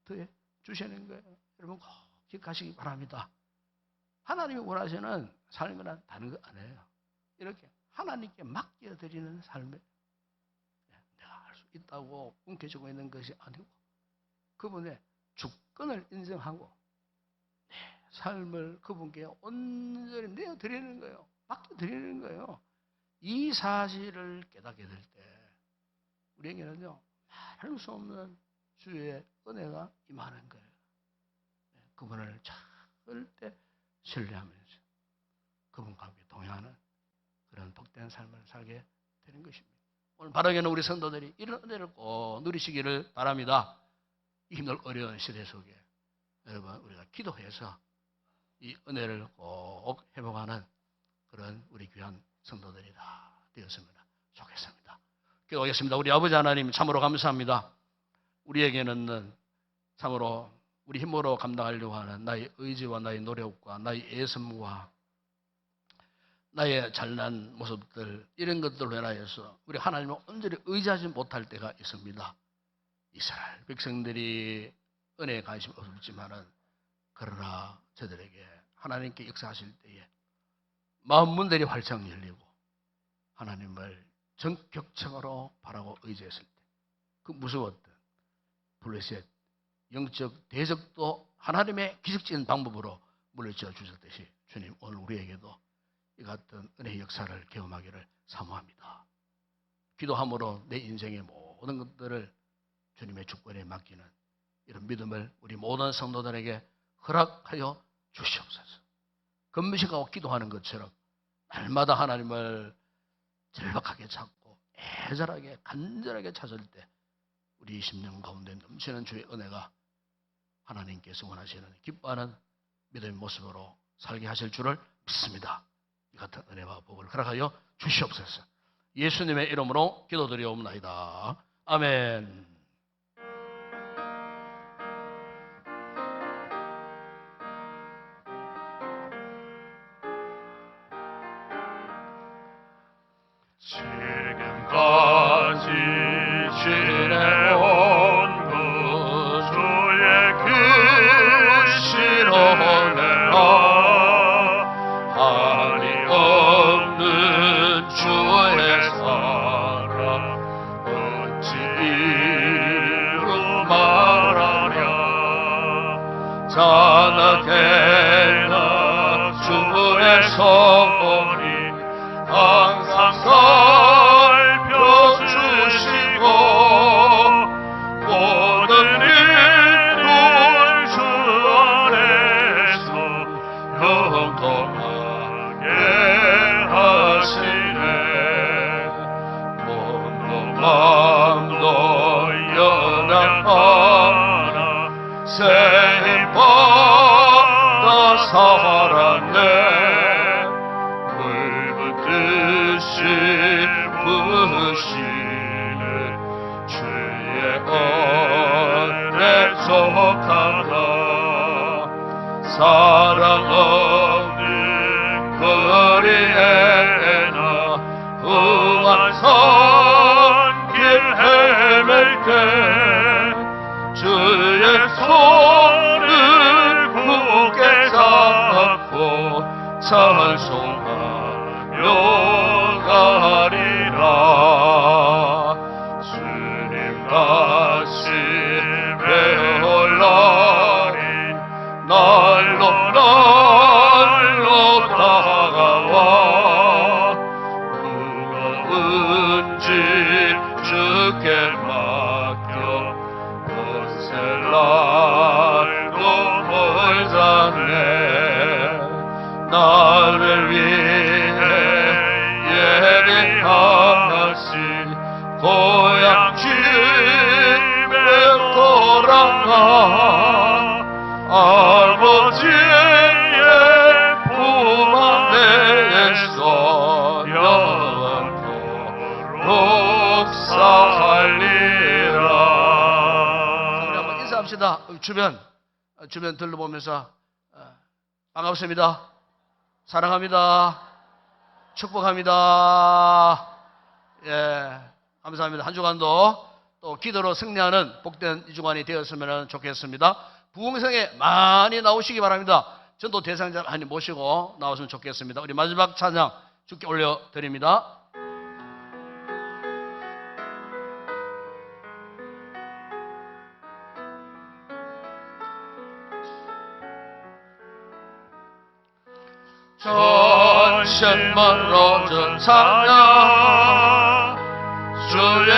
더해 주시는 거예요. 여러분 꼭 기억하시기 바랍니다. 하나님이 원하시는 삶이란 다른 거 아니에요. 이렇게 하나님께 맡겨드리는 삶에 내가 할 수 있다고 움켜쥐고 있는 것이 아니고 그분의 주권을 인정하고 내 삶을 그분께 온전히 내어드리는 거예요. 맡겨드리는 거예요. 이 사실을 깨닫게 될 때 우리에게는요 말할 수 없는 주의 은혜가 임하는 거예요. 그분을 절대 신뢰하면서 그분과 함께 동행하는 그런 복된 삶을 살게 되는 것입니다. 오늘 바라기는 우리 성도들이 이런 은혜를 꼭 누리시기를 바랍니다. 이 힘들 어려운 시대 속에 여러분 우리가 기도해서 이 은혜를 꼭 회복하는 그런 우리 귀한 성도들이 다 되었으면 좋겠습니다. 기도하겠습니다. 우리 아버지 하나님 참으로 감사합니다. 우리에게는 참으로 우리 힘으로 감당하려고 하는 나의 의지와 나의 노력과 나의 애씀과 나의 잘난 모습들 이런 것들로 인하여서 우리 하나님을 온전히 의지하지 못할 때가 있습니다. 이스라엘 백성들이 은혜에 관심 없었지만은 그러나 저들에게 하나님께 역사하실 때에 마음 문들이 활짝 열리고 하나님을 전격적으로 바라고 의지했을 때 그 무서웠던 블레셋 영적 대적도 하나님의 기적적인 방법으로 물리쳐 주셨듯이 주님 오늘 우리에게도 이 같은 은혜의 역사를 경험하기를 사모합니다. 기도함으로 내 인생의 모든 것들을 주님의 주권에 맡기는 이런 믿음을 우리 모든 성도들에게 허락하여 주시옵소서. 금식하고 기도하는 것처럼 날마다 하나님을 절박하게 찾고 애절하게 간절하게 찾을 때 우리 20년 가운데 넘치는 주의 은혜가 하나님께서 원하시는 기뻐하는 믿음의 모습으로 살게 하실 줄을 믿습니다. 이 같은 은혜와 복을 허락하여 주시옵소서. 예수님의 이름으로 기도드리옵나이다. 아멘. 지금까지 지내온 그 주의 크신 은혜라 한이 없는 주의 사랑 어찌 이루 말하랴 자나게나 주의 성원이 항상 살펴주시고 모든 일을 주 안에서 영통하게 하시네 몸도 마음도 연약하나 세임받아 살았네 뜻이 부으시는 주의 은혜 속하다 사랑 없는 거리에나 험한 산길 헤맬 때 주의 손을 굳게 잡고 찬송하며 가리라 주님 다시 배울라니 날로 다가와 무거운지 주께 맡겨 벗을 날도 멀잖네 나를 위해 예비하신 고향 집에 돌아가 아버지의 품 안에서 영원토록 살리라. 우리 한번 인사합시다. 주변 둘러보면서 반갑습니다. 사랑합니다. 축복합니다. 예, 감사합니다. 한 주간도 또 기도로 승리하는 복된 이 주간이 되었으면 좋겠습니다. 부흥성에 많이 나오시기 바랍니다. 전도 대상자 많이 모시고 나오시면 좋겠습니다. 우리 마지막 찬양 주께 올려드립니다. 전심만으로 찬양 주의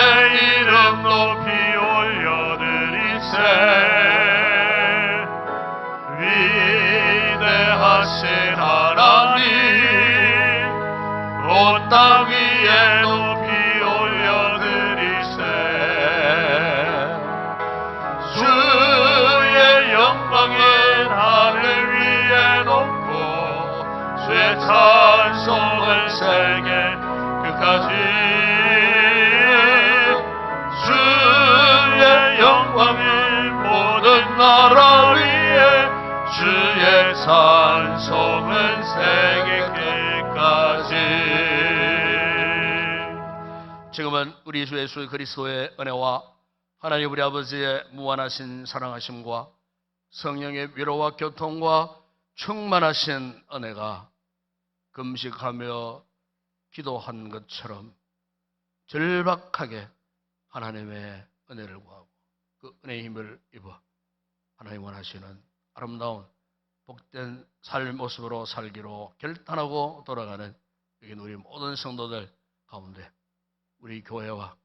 이름 높이 올려드리세 위대하신 하나님 온 땅 위에 높이 올려드리세 주의 영광인 하늘 위에 높고 주의 찬송을 세계 끝까지 주의 영광인 모든 나라 위에 주의 찬송은 세계 끝까지. 지금은 우리 주 예수 그리스도의 은혜와 하나님 우리 아버지의 무한하신 사랑하심과 성령의 위로와 교통과 충만하신 은혜가 금식하며 기도한 것처럼 절박하게 하나님의 은혜를 구하고 그 은혜의 힘을 입어 하나님 원하시는 아름다운 복된 삶 모습으로 살기로 결단하고 돌아가는 여기 우리 모든 성도들 가운데 우리 교회와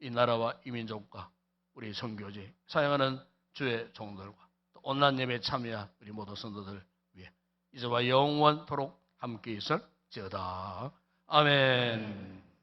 이 나라와 이 민족과 우리 선교지 사역하는 주의 종들과 또 온난 예배에 참여한 우리 모든 성도들 위해 이제와 영원토록 함께 있을지어다. 아멘.